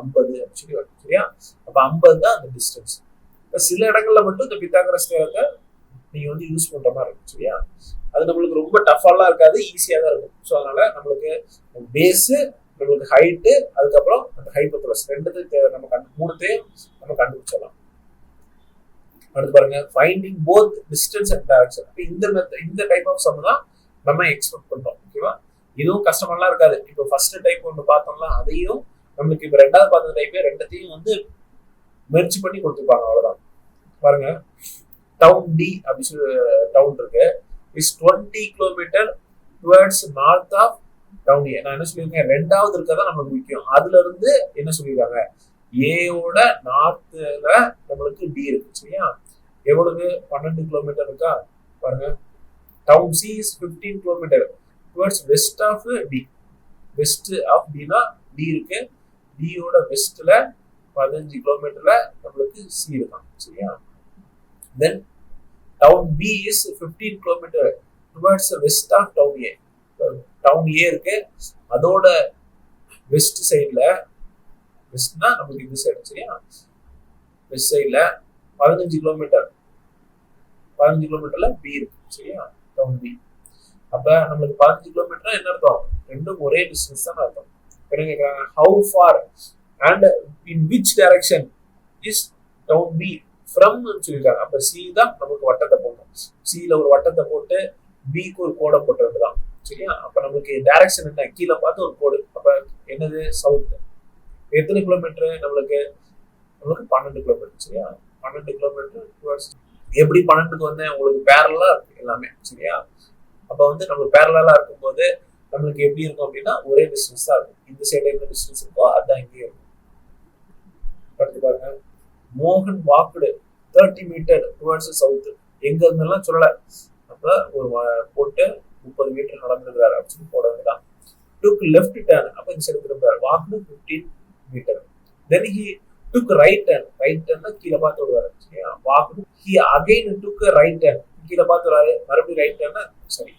50 சொல்லி வரும். சரியா, அப்ப 50 தான் அந்த டிஸ்டன்ஸ். இப்ப சில இடங்கள்ல மட்டும் இந்த பித்தாகரஸ் தியரத்தை நீங்க வந்து யூஸ் பண்ற மாதிரி இருக்கும். சரியா, அது நம்மளுக்கு ரொம்ப டஃபாலாம் இருக்காது, ஈஸியா தான் இருக்கும். ஸோ அதனால நம்மளுக்கு பேஸ், நம்மளுக்கு ஹைட்டு, அதுக்கப்புறம் அந்த ஹைப்போதலஸ் ரெண்டுத்தையும் நம்ம மூணுத்தையும் நம்ம கண்டுபிடிச்சிடலாம். அடுத்து பாருங்க, finding both distance and direction. இந்த டைப் ஆஃப் சம் தான் நம்ம எக்ஸ்பெக்ட் பண்றோம். ஓகேவா, இதுவும் கஷ்டமெல்லாம் இருக்காது. இப்போ ஃபர்ஸ்ட் டைப் ஒன்று பார்த்தோம்னா அதையும் நம்மளுக்கு இப்போ ரெண்டாவது பார்த்த டைப்பே ரெண்டத்தையும் வந்து மெர்ஜ் பண்ணி கொடுத்துருப்பாங்க. அவ்வளவுதான். பாருங்க, டவுன் டி அப்படின்னு சொல்லி டவுன் இருக்கு, is 20 kilometer towards north of town A. நான் என்ன சொல்லியிருக்கேன், ரெண்டாவது இருக்கதான் நமக்கு முக்கியம். அதுல இருந்து என்ன சொல்லியிருக்காங்க, ஏயோட நார்த்ல நம்மளுக்கு டி இருக்கு. சரியா, எவ்வளவு 12 கிலோமீட்டர் இருக்கா பாருங்க. Town C is 15 kilometre towards west of T. West of டினா டி இருக்கு, டியோட வெஸ்ட்ல 15 கிலோமீட்டர்ல நம்மளுக்கு சி இருக்கான். சரியா, then town B is 15 kilometre towards west of town A. Town A இருக்கு, அதோட வெஸ்ட் சைட்ல, வெஸ்ட்னா நம்மளுக்கு இந்த சைடு. சரியா, வெஸ்ட் சைட்ல 15 கிலோமீட்டர்ல பி இருக்கு. சரியா, டவுன் பி. அப்ப நம்மளுக்கு 15 கிலோமீட்டர் என்ன அர்த்தம், ரெண்டும் ஒரே டிஸ்டன்ஸ் தான் அர்த்தம். கேட்கறாங்க, how far and in which direction is town B from சொல்லியிருக்காங்க. அப்ப சி தான் நமக்கு வட்டத்தை போடணும். சில ஒரு வட்டத்தை போட்டு பிக்கு ஒரு கோடை போட்டுறது தான். சரியா, அப்ப நமக்கு டைரக்ஷன் என்ன, கீழே பார்த்து ஒரு கோடு. அப்ப என்னது, சவுத். எத்தனை கிலோமீட்டர் நம்மளுக்கு 12 கிலோமீட்டர். சரியா, 12 கிலோமீட்டர். எப்படி 12க்கு வந்தேன், உங்களுக்கு பேரலா இருக்கு எல்லாமே. சரியா, அப்ப வந்து நம்ம பேரலா இருக்கும்போது நம்மளுக்கு எப்படி இருக்கும் அப்படின்னா ஒரே டிஸ்டன்ஸ் தான் இருக்கும். இந்த சைடுல என்ன டிஸ்டன்ஸ் இருக்கோ அதுதான் இங்கே இருக்கும். அடுத்து பாருங்க, மோகன் வாக்குடு 30 மீட்டர் டுவர்ட்ஸ் சவுத். எங்க இருந்தெல்லாம் சொல்லல, அப்ப ஒரு போட்டு 30 மீட்டர் நடந்துருக்காரு அப்படின்னு போட வேண்டியதான். டுக் லெஃப்ட் டர்ன், அப்ப இந்த சைடு திரும்புறாரு. Walked 15 metre. Then he took right turn. Right turn கீழே பார்த்து வருவாரு. சரியா, walked he again took right turn. கீழே பார்த்து வராரு, மறுபடியும் ரைட் டர்னா சரி,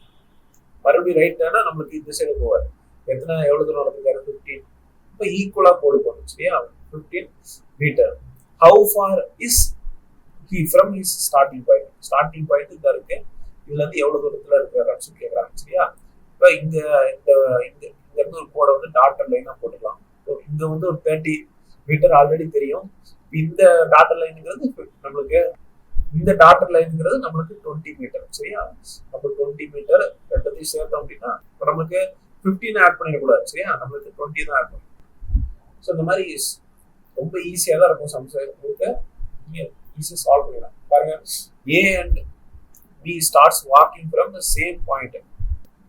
மறுபடியும் ரைட் டர்னா நம்மளுக்கு இந்த சைடு போவார். எவ்வளவு தூரம் நடந்திருக்காரு, 15. இப்ப ஈக்குவலா போடு போடணும். சரியா, 15 metre. How far is he from his starting point. Starting point இந்த இருக்கு, இதுல இருந்து எவ்வளவு தூரத்துல இருக்கிறாரு அப்படின்னு கேட்கறாங்க. சரியா, இப்ப இங்க இருந்து ஒரு கோடை வந்து டாட்டர் லைனா போட்டுக்கலாம். இங்க வந்து ஒரு 30 மீட்டர் ஆல்ரெடி தெரியும். இந்த டாட்டர் லைனுங்கிறது நம்மளுக்கு, இந்த டாட்டர் லைனுங்கிறது நம்மளுக்கு 20 மீட்டர். சரியா, அப்ப 20 மீட்டர் ரெண்டத்தையும் சேர்த்தோம் அப்படின்னா இப்ப நம்மளுக்கு 15 ஆட் பண்ணிடக்கூடாது. சரியா, நம்மளுக்கு 20 தான் ஆட் பண்ணணும். ஸோ இந்த மாதிரி ரொம்ப ஈஸியா தான் இருக்கும் சம்ஸ். உங்களுக்கு ஈஸியா சால்வ் பண்ணிடலாம். பாருங்க, A and B starts walking from the same point.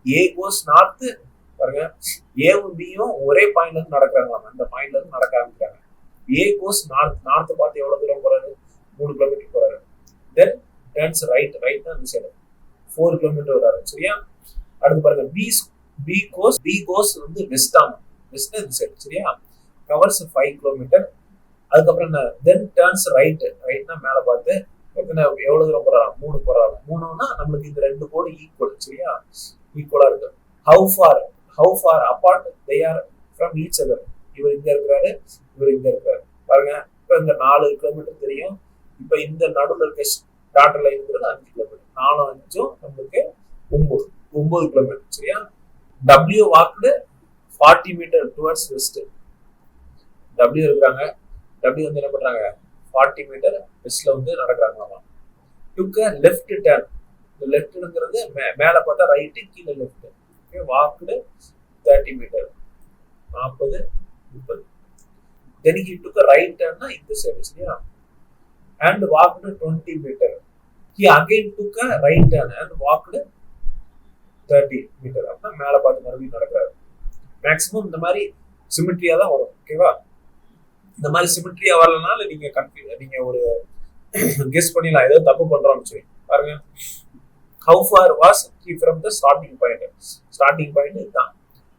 A goes north. பாருங்க, ஏவும் பியும் ஒரே பாயிண்ட்ல இருந்து நடக்கிறாங்களாம். அந்த பாயிண்ட்ல இருந்து நடக்க ஆரம்பிக்கிறாங்க. ஏ கோஸ் நார்த். நார்த் பார்த்து எவ்வளவு தூரம் போறாரு, 3 கிலோமீட்டர் போறாரு. Then turns right. ரைட் தான் இந்த சைடு 4 கிலோமீட்டர் வராரு. சரியா, அடுத்து பாருங்க, பி கோஸ் வந்து வெஸ்ட் ஆகும். வெஸ்ட் இந்த சைடு. சரியா, கவர்ஸ் 5 கிலோமீட்டர். அதுக்கப்புறம் என்ன, தென் டர்ன்ஸ் ரைட். ரைட்னா மேல பார்த்து எவ்வளவு தூரம் போறாங்க, 3 போறாங்க. 3னா நம்மளுக்கு இந்த ரெண்டு கோடு ஈக்குவல். சரியா, ஈக்குவலா இருக்கு. How for apart they are from each other. இவர் இங்க இருக்கிறாரு, இவர் இங்க இருக்காரு. பாருங்க, இப்ப இந்த 4 கிலோமீட்டர் தெரியும். இப்ப இந்த நடுவில் இருக்க டாட்டர் லைன்ங்கிறது 5 கிலோமீட்டர். 4 5 நம்மளுக்கு 9 கிலோமீட்டர். சரியா, W walked 40 metre towards west. W இருக்கிறாங்க, டபிள்யூ வந்து என்ன பண்றாங்க, 40 மீட்டர் வெஸ்ட்ல வந்து நடக்கிறாங்களாமா. டுக் லெஃப்ட் டர்ன். லெஃப்ட்ங்கிறது மேல பார்த்தா ரைட்டு, கீழே left. Walked 30 metre 40 30. Then he took right டர்ன்னா இந்த சைடு. சரியா, and walked 20 meter. He again took a right turn and walked 30 meter. அப்ப மேல பார்த்து மறுபடியும் நடக்கிறாரு. மேக்ஸிமம் இந்த மாதிரி சிமெட்ரியா தான் வரும். ஓகேவா, இந்த மாதிரி சிமெட்ரியா வரலனால நீங்க ஒரு கெஸ் பண்ணிடலாம், ஏதோ தப்பு பண்றோம்னு சொல்லி. பாருங்க, how for was he from the starting point. Starting point இதுதான்.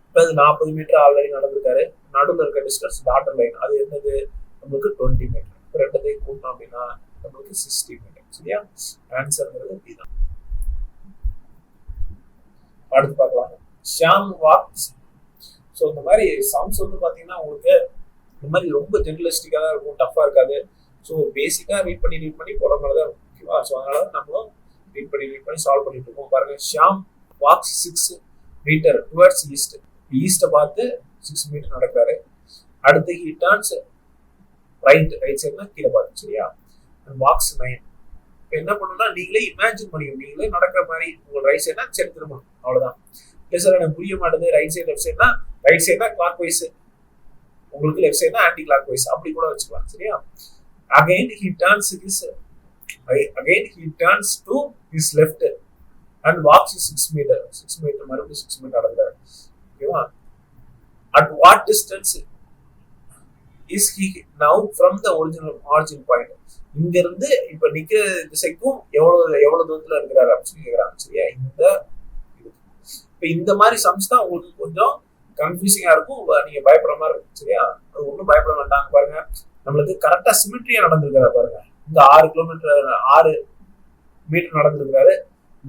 இப்போ அது 40 மீட்டர் ஆல்ரெடி நடந்திருக்காரு. நடுவில் இருக்க டிஸ்டன்ஸ் டாட்டர் லைன் அது என்னது நம்மளுக்கு 20 மீட்டர். இப்போ ரெண்டத்தையும் கூட்டணும் அப்படின்னா நம்மளுக்கு 60 மீட்டர். சரியா? ஆன்சர்ங்கிறது இதுதான். அடுத்து பார்க்கலாம். ஷியாம் வாக்ஸ். ஸோ இந்த மாதிரி சம்ஸ் வந்து பார்த்தீங்கன்னா உங்களுக்கு இந்த மாதிரி ரொம்ப ஜெனரலிஸ்டிக்காக தான் இருக்கும், டஃப்பாக இருக்காது. ஸோ பேசிக்காக ரீட் பண்ணி போகிற மாதிரி தான் இருக்கும். ஓகேவா? ஸோ அதனால நம்மளும் ரீட் பண்ணி சால்வ் பண்ணிட்டு இருக்கோம். பாருங்க, Shyam walks 6 metre towards east. ஈஸ்ட்டை பார்த்து 6 மீட்டர் நடக்கிறாரு. அடுத்து ஹி டர்ன்ஸ் ரைட் சைட்னா கீழே பார்த்து. சரியா? வாக்ஸ் 9. இப்போ என்ன பண்ணணும்னா நீங்களே இமேஜின் பண்ணிக்கணும். நீங்களே நடக்கிற மாதிரி உங்க ரைட் சைட்னா சரி திரும்பணும், அவ்வளோதான். இல்லை சார் எனக்கு புரிய மாட்டேது, ரைட் சைடு லெஃப்ட் சைட்னா ரைட் சைட்னா கிளாக் வைஸ், உங்களுக்கு லெஃப்ட் சைட்னா ஆன்டி கிளாக் வைஸ், அப்படி கூட வச்சுக்கலாம். சரியா? Again he turns to his left and walks 6 metre. 6 metre மறுபடியும் 6 மீட்டர் நடந்தார். ஓகேவா? At what distance is he now from the origin point. இங்க இருந்து இப்ப நிக்கிற திசைக்கும் எவ்வளவு தூரத்துல இருக்கிறாரு அப்படின்னு கேக்குறாங்க. சரியா? இப்ப இந்த மாதிரி சம்ஸ் தான் உங்களுக்கு கொஞ்சம் கன்ஃபியூசிங்கா இருக்கும், நீங்க பயப்படுற மாதிரி இருக்கும். சரியா? அது ஒன்றும் பயப்பட வேண்டாங்க. பாருங்க, நம்மளுக்கு கரெக்டா சிமெட்ரியா நடந்திருக்காரு. பாருங்க, இந்த 6 மீட்டர் நடந்திருக்கிறாரு,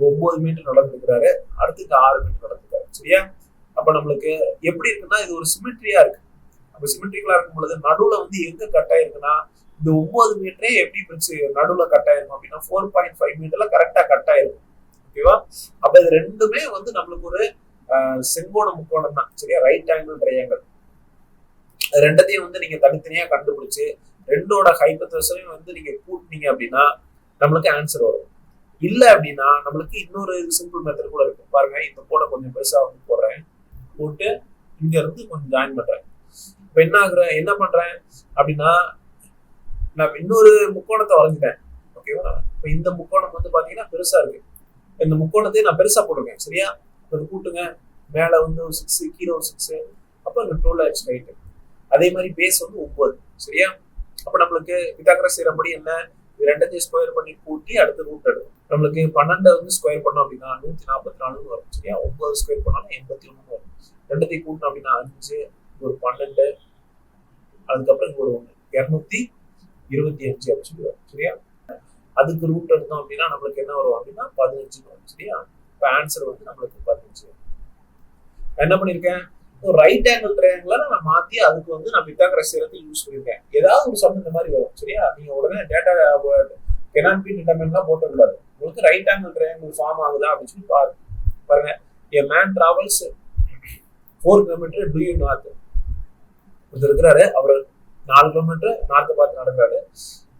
9 மீட்டர் நடந்திருக்கிறாரு, அடுத்து இந்த 6 மீட்டர் நடந்திருக்காரு. சரியா? அப்ப நம்மளுக்கு எப்படி இருக்குன்னா இது ஒரு சிமெட்ரியா இருக்கு. அப்ப சிமெட்ரிக்கலா இருக்கும் பொழுது நடுவுல வந்து எங்க கட் ஆயிருக்குன்னா இந்த 9 மீட்டரே எப்படி பிரிச்சு நடுவுல கட் ஆயிருக்கும் அப்படின்னா 4.5 மீட்டர்ல கரெக்டா கட் ஆயிருக்கும். ஓகேவா? அப்ப இது ரெண்டுமே வந்து நம்மளுக்கு ஒரு செங்கோண முக்கோணம் தான். சரியா? Right angle triangle. ரெண்டத்தையும் வந்து நீங்க தனித்தனியா கண்டுபிடிச்சு ரெண்டோட ஹைபோதேசிஸையும் வந்து நீங்க கூட்டினீங்க அப்படின்னா நம்மளுக்கு ஆன்சர் வரும். இல்ல அப்படின்னா நம்மளுக்கு இன்னொரு சிம்பிள் மெத்தட் கூட இருக்கு. பாருங்க, இந்த கோடை கொஞ்சம் பெருசா வந்து போடுறேன், போட்டு இங்க இருந்து கொஞ்சம் ஜாயின் பண்றேன். இப்ப என்ன பண்றேன் அப்படின்னா நான் இன்னொரு முக்கோணத்தை வரைஞ்சிட்டேன். ஓகேவா? இப்ப இந்த முக்கோணம் வந்து பாத்தீங்கன்னா பெருசா இருக்கு. இந்த முக்கோணத்தையும் நான் பெருசா போட்டிருக்கேன். சரியா? அது கூட்டுங்க, மேல வந்து ஒரு 6, கீழே ஒரு 6, அப்ப இந்த 12 ஆச்சு ரைட்டு. அதே மாதிரி பேஸ் வந்து 9. சரியா? அப்ப நம்மளுக்கு பித்தாகரஸ் தியரப்படி என்ன, இது ரெண்டத்தையும் ஸ்கொயர் பண்ணி கூட்டி அடுத்து ரூட் எடுக்கும். நம்மளுக்கு 12 வந்து ஸ்கொயர் பண்ணோம் அப்படின்னா 144 வரும். சரியா? 9 ஸ்கொயர் பண்ணாலும் 81 வரும். ரெண்டத்தையும் கூட்டணும் அப்படின்னா 5, ஒரு 12, அதுக்கப்புறம் இங்க ஒரு 1, 225 அப்படின்னு வரும். சரியா? அதுக்கு ரூட் எடுத்தோம் அப்படின்னா நம்மளுக்கு என்ன வரும் அப்படின்னா 15 வரும். சரியா? இப்ப ஆன்சர் வந்து நம்மளுக்கு 15. என்ன பண்ணிருக்கேன், ஒரு ரைட் ஆங்கிள் ட்ரையாங்கிள நான் மாத்தி அதுக்கு வந்து நான் பித்தாகரஸ் தியரத்தை யூஸ் பண்ணிருக்கேன். ஏதாவது ஒரு சம் இந்த மாதிரி வரும். சரியா? நீங்க உடனே டேட்டா cannot be determined போட்டக்கூடாது. உங்களுக்கு ரைட் ஆங்கிள் ட்ரையாங்கிள் ஃபார்ம் ஆகுதா அப்படின்னு சொல்லி பாருங்க. a man travels 4 kilometers due north. ஒருத்தர் இருக்கிறாரு, அவர் 4 கிலோமீட்டர் நார்த்தை பார்த்து நடக்கிறாரு.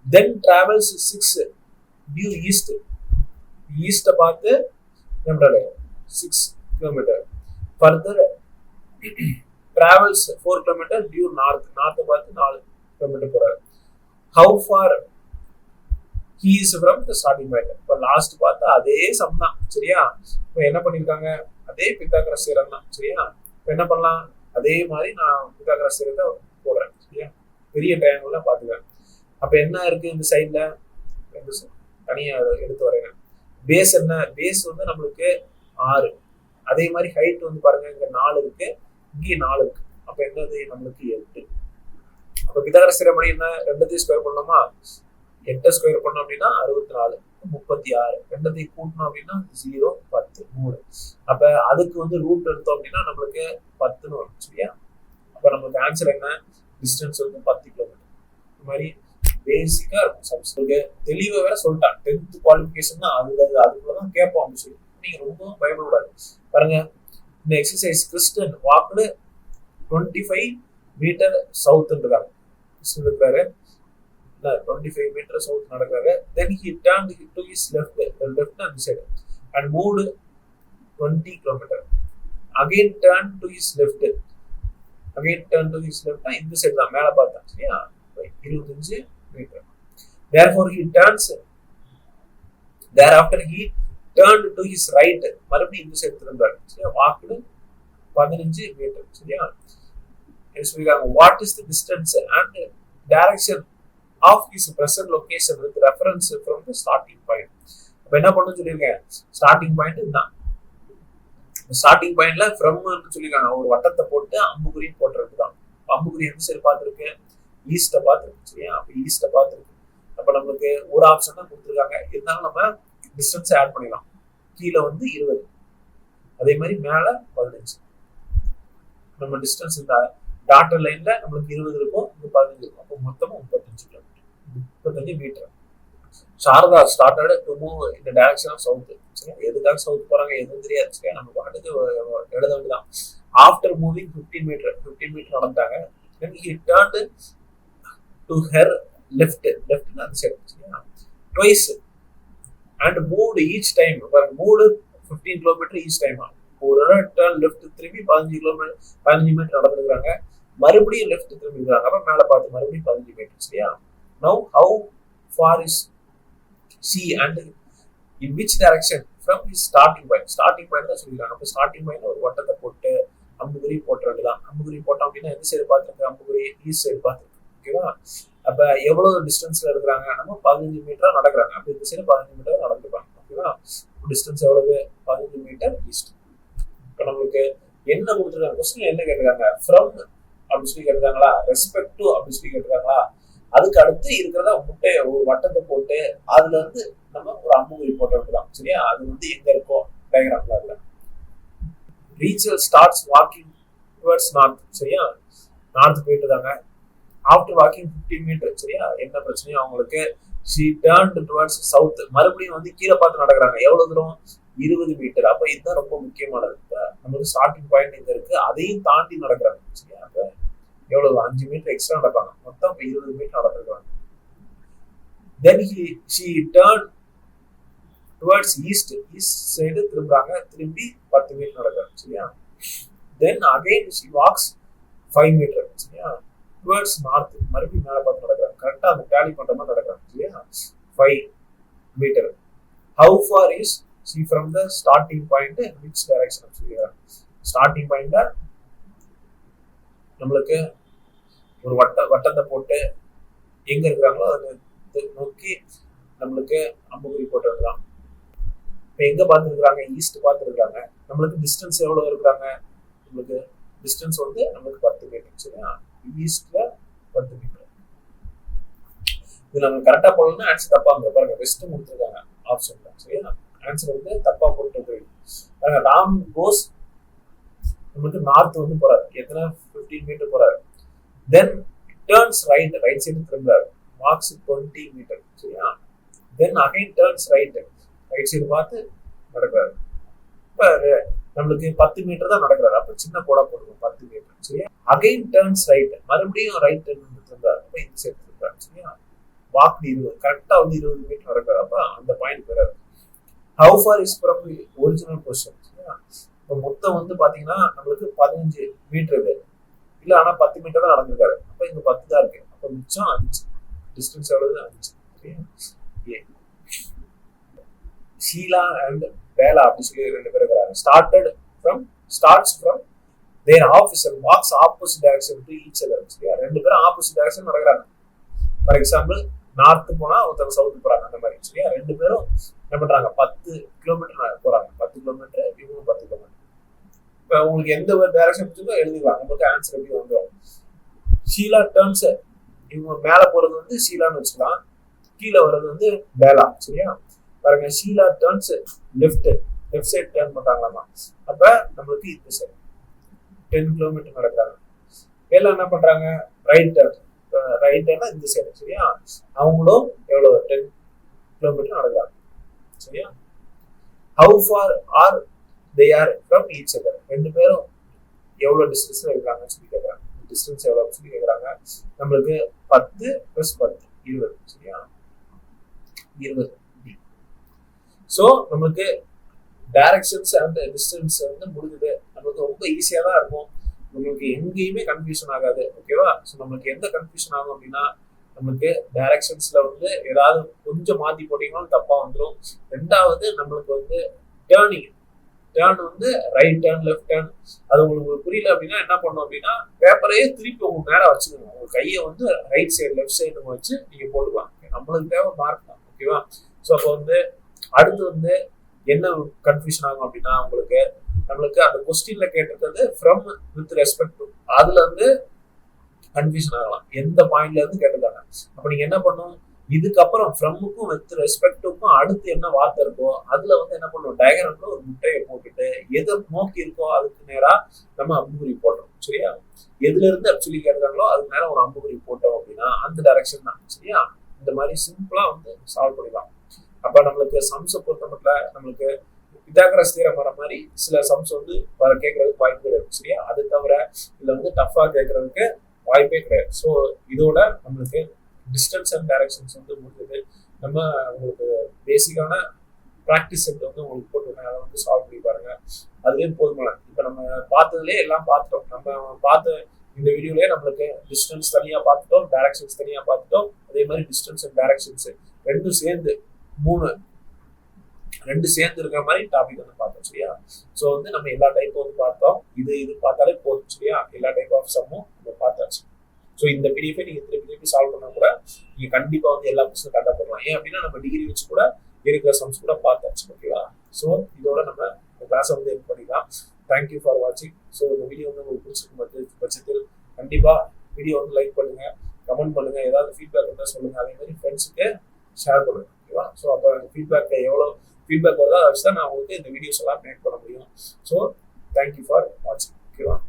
then travels 6 due east. ஈஸ்ட பார்த்து 6 kilometre. further travels 4 kilometers due north. நார்த்தை பார்த்து 4 கிலோமீட்டர் போறாரு. how far he is from the starting point. இப்ப லாஸ்ட் பார்த்தா அதே சம் தான். சரியா? இப்ப என்ன பண்ணிருக்காங்க, அதே பித்தாகரஸ் தியரம் தான். சரியா? இப்ப என்ன பண்ணலாம், அதே மாதிரி நான் பித்தாகரஸ் தியரத்தை போடுறேன். சரியா? பெரிய ட்ரையாங்கிள் பாத்துக்கிறேன். அப்ப என்ன இருக்கு இந்த சைட்ல, தனியா எடுத்து வரையறேன். பேஸ் என்ன, பேஸ் வந்து நம்மளுக்கு 6. அதே மாதிரி ஹைட் வந்து பாருங்க, இங்க 4 இருக்கு, இங்கே 4 இருக்கு. அப்ப என்னது நம்மளுக்கு 8. அப்ப பித்தாகரஸ் தியரப்படி என்ன, ரெண்டத்தையும் ஸ்கொயர் பண்ணோமா, 8 ஸ்கொயர் பண்ணோம் அப்படின்னா 64, 36. ரெண்டத்தையும் கூட்டணும் அப்படின்னா 0, 10, 3. அப்ப அதுக்கு வந்து ரூட் எடுத்தோம் அப்படின்னா நம்மளுக்கு 10 வரும். சரியா? அப்ப நமக்கு ஆன்சர் என்ன, டிஸ்டன்ஸ் வந்து 10 கிலோமீட்டர். இந்த மாதிரி பேசிக்கா இருக்கும் சம்ஸ். தெளிவா வேற சொல்லிட்டான், 10th குவாலிஃபிகேஷன் தான் அதுக்குள்ளதான் கேட்போம் அப்படின்னு சொல்லி நீங்க ரொம்ப பயப்படக்கூடாது. பாருங்க, இந்த exercise Kristen walked 25 metre south இருக்காரு. கிறிஸ்டன் இருக்கிறாரு, 25 மீட்டர் சவுத் நடக்கிறாரு. Then he turned to his left hand side and moved 20 kilometers. Again turned to his left. இந்த சைடு தான் மேல பார்த்தா. சரியா? 25 metre. Thereafter he turned to his right. மறுபடியும் இந்த சைடு திரும்பாரு. சரியா? Walked 15 metre. சரியா? What is the distance and direction of his present location with reference from the starting point? இப்ப என்ன பண்ணணும்னு சொல்லியிருக்கேன், ஸ்டார்டிங் பாயிண்ட் இதுதான். ஸ்டார்டிங் பாயிண்ட்ல ஃப்ரம்னு சொல்லியிருக்காங்க, ஒரு வட்டத்தை போட்டு அம்புக்குறியும் போட்டுறது தான். அம்புக்குறி எந்த சைடு பார்த்துருக்கு, ஈஸ்ட பார்த்துருக்கு. சரியா, அப்ப ஈஸ்ட பார்த்துருக்கு. அப்ப நம்மளுக்கு ஒரு ஆப்ஷன் தான் கொடுத்துருக்காங்க, இருந்தாலும் நம்ம டிஸ்டன்ஸ் ஆட் பண்ணிடலாம். கீழே வந்து 20, அதே மாதிரி மேல 15. நம்ம டிஸ்டன்ஸ் இந்த டாட்டர் லைன்ல நம்மளுக்கு 20 இருக்கும், இங்க 15 இருக்கும். அப்போ மொத்தமா 35 kilometre, 35 metre. Sarada started to move in the direction of south. சரியா, எதுக்காக சவுத் போறாங்க எதுவும் தெரியாது. சரியா, நம்ம பாட்டுக்கு எழுத வேண்டியதான். ஆஃப்டர் மூவிங் 15 மீட்டர் நடந்தாங்க. then he turned to her left அந்த சைடு. சரியா, twice and moved each time. moved 15 kilometer each time. ஒரு டர்ன் லெஃப்ட் திரும்பி 15 மீட்டர் நடந்துருக்காங்க. மறுபடியும் லெஃப்ட் திரும்பி இருக்காங்க. அப்ப மேல பார்த்து மறுபடியும் 15 மீட்டர். சரியா, now how far is she and in which direction from his starting point தான் சொல்லிருக்காங்க. அப்ப ஸ்டார்டிங் பாயிண்ட் ஒரு வட்டத்தை போட்டு அம்புகுறி போட்டுறதுதான். அம்புகுறி போட்டோம் அப்படின்னா எந்த சைடு பார்த்துருக்கு, அம்புகுறி ஈஸ்ட் சைடு பார்த்துருக்கு. ஓகேவா, அப்ப எவ்வளவு டிஸ்டன்ஸ்ல இருக்கிறாங்க, நம்ம 15 மீட்டரா நடக்கிறாங்க. அப்ப இந்த சைடு 15 மீட்டர் நடந்துருப்பாங்க. ஓகேவா, டிஸ்டன்ஸ் எவ்வளவு, 15 மீட்டர் ஈஸ்ட். இப்ப நம்மளுக்கு என்ன கொடுத்துருக்காங்க, கொஸ்டின் என்ன கேட்டிருக்காங்க, ஃப்ரம் அப்படின்னு சொல்லி கேட்டிருக்காங்களா, ரெஸ்பெக்ட் டு அப்படின்னு சொல்லி கேட்டிருக்காங்களா. அதுக்கு அடுத்து இருக்கிறத முட்டைய ஒரு வட்டத்தை போட்டு அதுல இருந்து நம்ம ஒரு அம்புகுறி போட்டோம்தான். சரியா, அது வந்து எங்க இருக்கும் டயக்ராம்ல அதுல. Rachel starts walking towards north. சரியா, நார்த் போயிட்டு இருக்காங்க. After walking 15 metre. சரியா, என்ன பிரச்சனையும் அவங்களுக்கு. she turned towards south. மறுபடியும் வந்து கீழே பார்த்து நடக்கிறாங்க. எவ்வளவு தூரம், 20 மீட்டர். அப்ப இதுதான் ரொம்ப முக்கியமானது. நமக்கு ஸ்டார்டிங் பாயிண்ட் இங்க இருக்கு, அதையும் தாண்டி நடக்கிறாங்க. சரியா, அப்ப எவ்வளவு, 5 மீட்டர் எக்ஸ்ட்ரா நடப்பாங்க. மொத்தம் 20 மீட்டர் நடந்துருக்காங்க. then she turned towards east side திரும்புறாங்க. திரும்பி 10 மீட்டர் நடக்கிறாங்க. சரியா, then again she walks 5 metre. சரியா, towards north. மறுபடியும் மேல பார்த்து நடக்கிறாங்க. கரெக்டா அந்த டேலி பண்ற மாதிரி நடக்கிறாங்க. சரியா, 5 metre. how far is she from the starting point, which direction சொல்லிடுறாங்க. ஸ்டார்டிங் பாயிண்ட்ல நம்மளுக்கு ஒரு வட்டத்தை போட்டு எங்க இருக்கிறாங்களோ அதை நோக்கி நம்மளுக்கு அம்புகுறி போட்டுருக்கலாம். இப்ப எங்க பார்த்துருக்காங்க, ஈஸ்ட் பார்த்துருக்காங்க. நம்மளுக்கு டிஸ்டன்ஸ் எவ்வளவு இருக்கிறாங்க, நம்மளுக்கு டிஸ்டன்ஸ் வந்து நம்மளுக்கு 10 மீட்டர். சரியா, ஈஸ்ட்ல 10 மீட்டர். இது நம்ம கரெக்டா போடணும்னா ஆன்சர் தப்பா இருக்கு. பாருங்க, வெஸ்ட் கொடுத்துருக்காங்க ஆப்ஷன்ல. சரியா, ஆன்சர் வந்து தப்பா போட்டு பாருங்க. ராம் கோஸ் நம்மளுக்கு நார்த் வந்து போறாரு. எத்தனை, 15 மீட்டர் போறாரு. தென் டர்ன்ஸ் ரைட் சைடு திரும்புறாரு. Marks 20 metre. சரியா, then again turns right side பார்த்து நடக்கிறாரு. இப்ப நம்மளுக்கு 10 மீட்டர் தான் நடக்கிறாரு. அப்ப சின்ன கோடா போட்டுருக்கோம் 10 மீட்டர். சரியா, அகைன் டர்ன்ஸ் ரைட், மறுபடியும் ரைட் திரும்புறாரு. அப்ப இந்த சைடு திரும்புறாரு. சரியா, வாக் 20, கரெக்டா வந்து 20 மீட்டர் நடக்கிறாரு. அப்ப அந்த பாயிண்ட் போறாரு. How far is from original position. சரியா, இப்ப மொத்தம் வந்து பாத்தீங்கன்னா நம்மளுக்கு 15 மீட்டர் இது இல்ல, ஆனா 10 மீட்டர் தான் நடந்திருக்காரு. அப்ப இங்க 10 தான் இருக்கு. அப்ப மிச்சம் 5. டிஸ்டன்ஸ் எவ்வளவு, 5. ஷீலா அண்ட் பேலா அப்படி சொல்லி 2 பேர் இருக்கிறாங்க. Starts from their office and walks opposite direction to each other. சரியா, 2 பேரும் ஆப்போசிட் டைரக்ஷன் நடக்கிறாங்க. ஃபார் எக்ஸாம்பிள், நார்த் போனா ஒருத்தர் சவுத் போறாங்க, அந்த மாதிரி. சரியா, 2 பேரும் என்ன பண்றாங்க, 10 கிலோமீட்டர் போறாங்க. 10 கிலோமீட்டர், இவங்க 10 கிலோமீட்டர். இப்ப உங்களுக்கு எந்த ஒரு டைரக்ஷன் பிடிச்சதோ எழுதிக்கலாம். உங்களுக்கு ஆன்சர் எப்படி வந்துடும். ஷீலா டர்ன்ஸ், இவங்க மேல போறது வந்து ஷீலான்னு வச்சுக்கலாம், கீழே வர்றது வந்து பேலா. சரியா, பாருங்க, Sheela turns left side turn பண்றாங்களாமா. அப்ப நம்மளுக்கு இந்த சைடு 10 கிலோமீட்டர் நடக்கிறாங்க. பேலா என்ன பண்றாங்க, ரைட் டர்ன் இந்த சைடு. சரியா, அவங்களும் எவ்வளவு, 10 கிலோமீட்டர் நடக்கிறாங்க. சரியா, how far are they are from each other. 2 பேரும் எவ்வளவு டிஸ்டன்ஸ்ல இருக்காங்கன்னு சொல்லி கேட்கறாங்க. டிஸ்டன்ஸ் எவ்வளவு சொல்லி கேட்கறாங்க. நம்மளுக்கு 10 + 10 20. சரியா, 20. சோ நம்மளுக்கு டைரக்ஷன்ஸ் அண்ட் டிஸ்டன்ஸ் வந்து முடிஞ்சது. நம்மளுக்கு ரொம்ப ஈஸியா தான் இருக்கும். உங்களுக்கு எங்கேயுமே கன்ஃபியூஷன் ஆகாது. ஓகேவா, ஸோ நம்மளுக்கு எந்த கன்ஃபியூஷன் ஆகும் அப்படின்னா, நம்மளுக்கு டைரக்ஷன்ஸ்ல வந்து ஏதாவது கொஞ்சம் மாத்தி போட்டீங்கன்னாலும் தப்பா வந்துடும். 2வது நம்மளுக்கு வந்து டேர்ன் வந்து ரைட் டேர்ன், லெஃப்ட் டேர்ன். அது உங்களுக்கு புரியல அப்படின்னா என்ன பண்ணணும் அப்படின்னா, பேப்பரையே திருப்பி உங்களுக்கு நேரம் வச்சுக்கணும். உங்க கையை வந்து ரைட் சைடு லெஃப்ட் சைடு வச்சு நீங்க போட்டுக்கலாம். நம்மளுக்கு தேவை மார்க் தான். ஓகேவா, ஸோ அப்போ வந்து அடுத்து வந்து என்ன கன்ஃபியூஷன் ஆகும் அப்படின்னா நம்மளுக்கு அந்த கொஸ்டின்ல கேட்டிருக்கிறது ஃப்ரம் வித் ரெஸ்பெக்ட் டு, அதுல இருந்து கன்ஃபியூஷன் ஆகலாம். எந்த பாயிண்ட்ல இருந்து கேட்டிருக்காங்க. அப்ப நீங்க என்ன பண்ணும், இதுக்கப்புறம் ஃப்ரம்முக்கும் வித் ரெஸ்பெக்டுக்கும் அடுத்து என்ன வார்த்தை இருக்கோ அதுல வந்து என்ன பண்ணுவோம், டயக்ராம்ல ஒரு முட்டையை போட்டுட்டு எதை நோக்கி இருக்கோ அதுக்கு நேரா நம்ம அம்புகுறி போடுறோம். சரியா? எதுல இருந்து ஆக்சுவலி கேட்கறாங்களோ அதுக்கு நேரம் ஒரு அம்புகுறி போட்டோம் அப்படின்னா அந்த டைரக்ஷன் தான். சரியா? இந்த மாதிரி சிம்பிளா வந்து சால்வ் பண்ணிடலாம். அப்ப நம்மளுக்கு சம்ஸை பொறுத்த மட்டும் நம்மளுக்கு பித்தாகரஸ் தியரம் வர மாதிரி சில சம்ஸ் வந்து கேட்கறதுக்கு வாய்ப்புகள் இருக்கு. சரியா? அது தவிர இதுல வந்து டஃபா கேட்கறதுக்கு வாய்ப்பே கிடையாது. ஸோ இதோட நம்மளுக்கு டிஸ்டன்ஸ் அண்ட் டைரக்ஷன்ஸ் வந்து முடிஞ்சது. நம்ம உங்களுக்கு பேசிக்கான ப்ராக்டிஸ் செட் வந்து உங்களுக்கு போட்டுருக்கேன், அதை வந்து சால்வ் பண்ணி பாருங்க. அதுவே போதுமான. இப்போ நம்ம பார்த்ததுலேயே எல்லாம் பார்த்துட்டோம். நம்ம பார்த்த இந்த வீடியோலயே நம்மளுக்கு டிஸ்டன்ஸ் தனியாக பார்த்துட்டோம், டைரக்ஷன்ஸ் தனியாக பார்த்துட்டோம். அதே மாதிரி டிஸ்டன்ஸ் அண்ட் டைரக்ஷன்ஸ் ரெண்டும் சேர்ந்து ரெண்டு சேர்ந்து இருக்கிற மாதிரி டாபிக் வந்து பார்த்தோம். சரியா? ஸோ வந்து நம்ம எல்லா டைப்பும் வந்து பார்த்தோம். இது பார்த்தாலே போதும். சரியா? எல்லா டைப் ஆஃப் சம்மும் நம்ம பார்த்தாச்சு. ஸோ இந்த பிடிஎஃபை நீங்க திருப்பி சால்வ் பண்ணா கூட நீங்க கண்டிப்பா வந்து எல்லா கொஸ்டினும் கரெக்டாக பண்ணலாம். ஏன் அப்படின்னா நம்ம டிகிரி வச்சு கூட இருக்கிற சம்ஸ் கூட பார்த்தாச்சு. ஓகேவா? ஸோ இதோட நம்ம இந்த கிளாஸை வந்து எண்ட் பண்ணிக்கலாம். தேங்க்யூ ஃபார் வாட்சிங். ஸோ இந்த வீடியோ வந்து உங்களுக்கு பிடிச்சிருக்கும் பட்சத்தில் கண்டிப்பா வீடியோ வந்து லைக் பண்ணுங்க, கமெண்ட் பண்ணுங்க, ஏதாவது ஃபீட்பேக் இருந்தால் சொல்லுங்க. அதே மாதிரி ஃப்ரெண்ட்ஸுக்கு ஷேர் பண்ணுங்க. ஓகேவா? ஸோ அப்போ எவ்வளோ ஃபீட்பேக் வருதோ அதை வச்சு தான் நான் உங்களுக்கு இந்த வீடியோஸ் எல்லாம் மேக் பண்ண முடியும். ஸோ தேங்க்யூ ஃபார் வாட்சிங். ஓகேவா?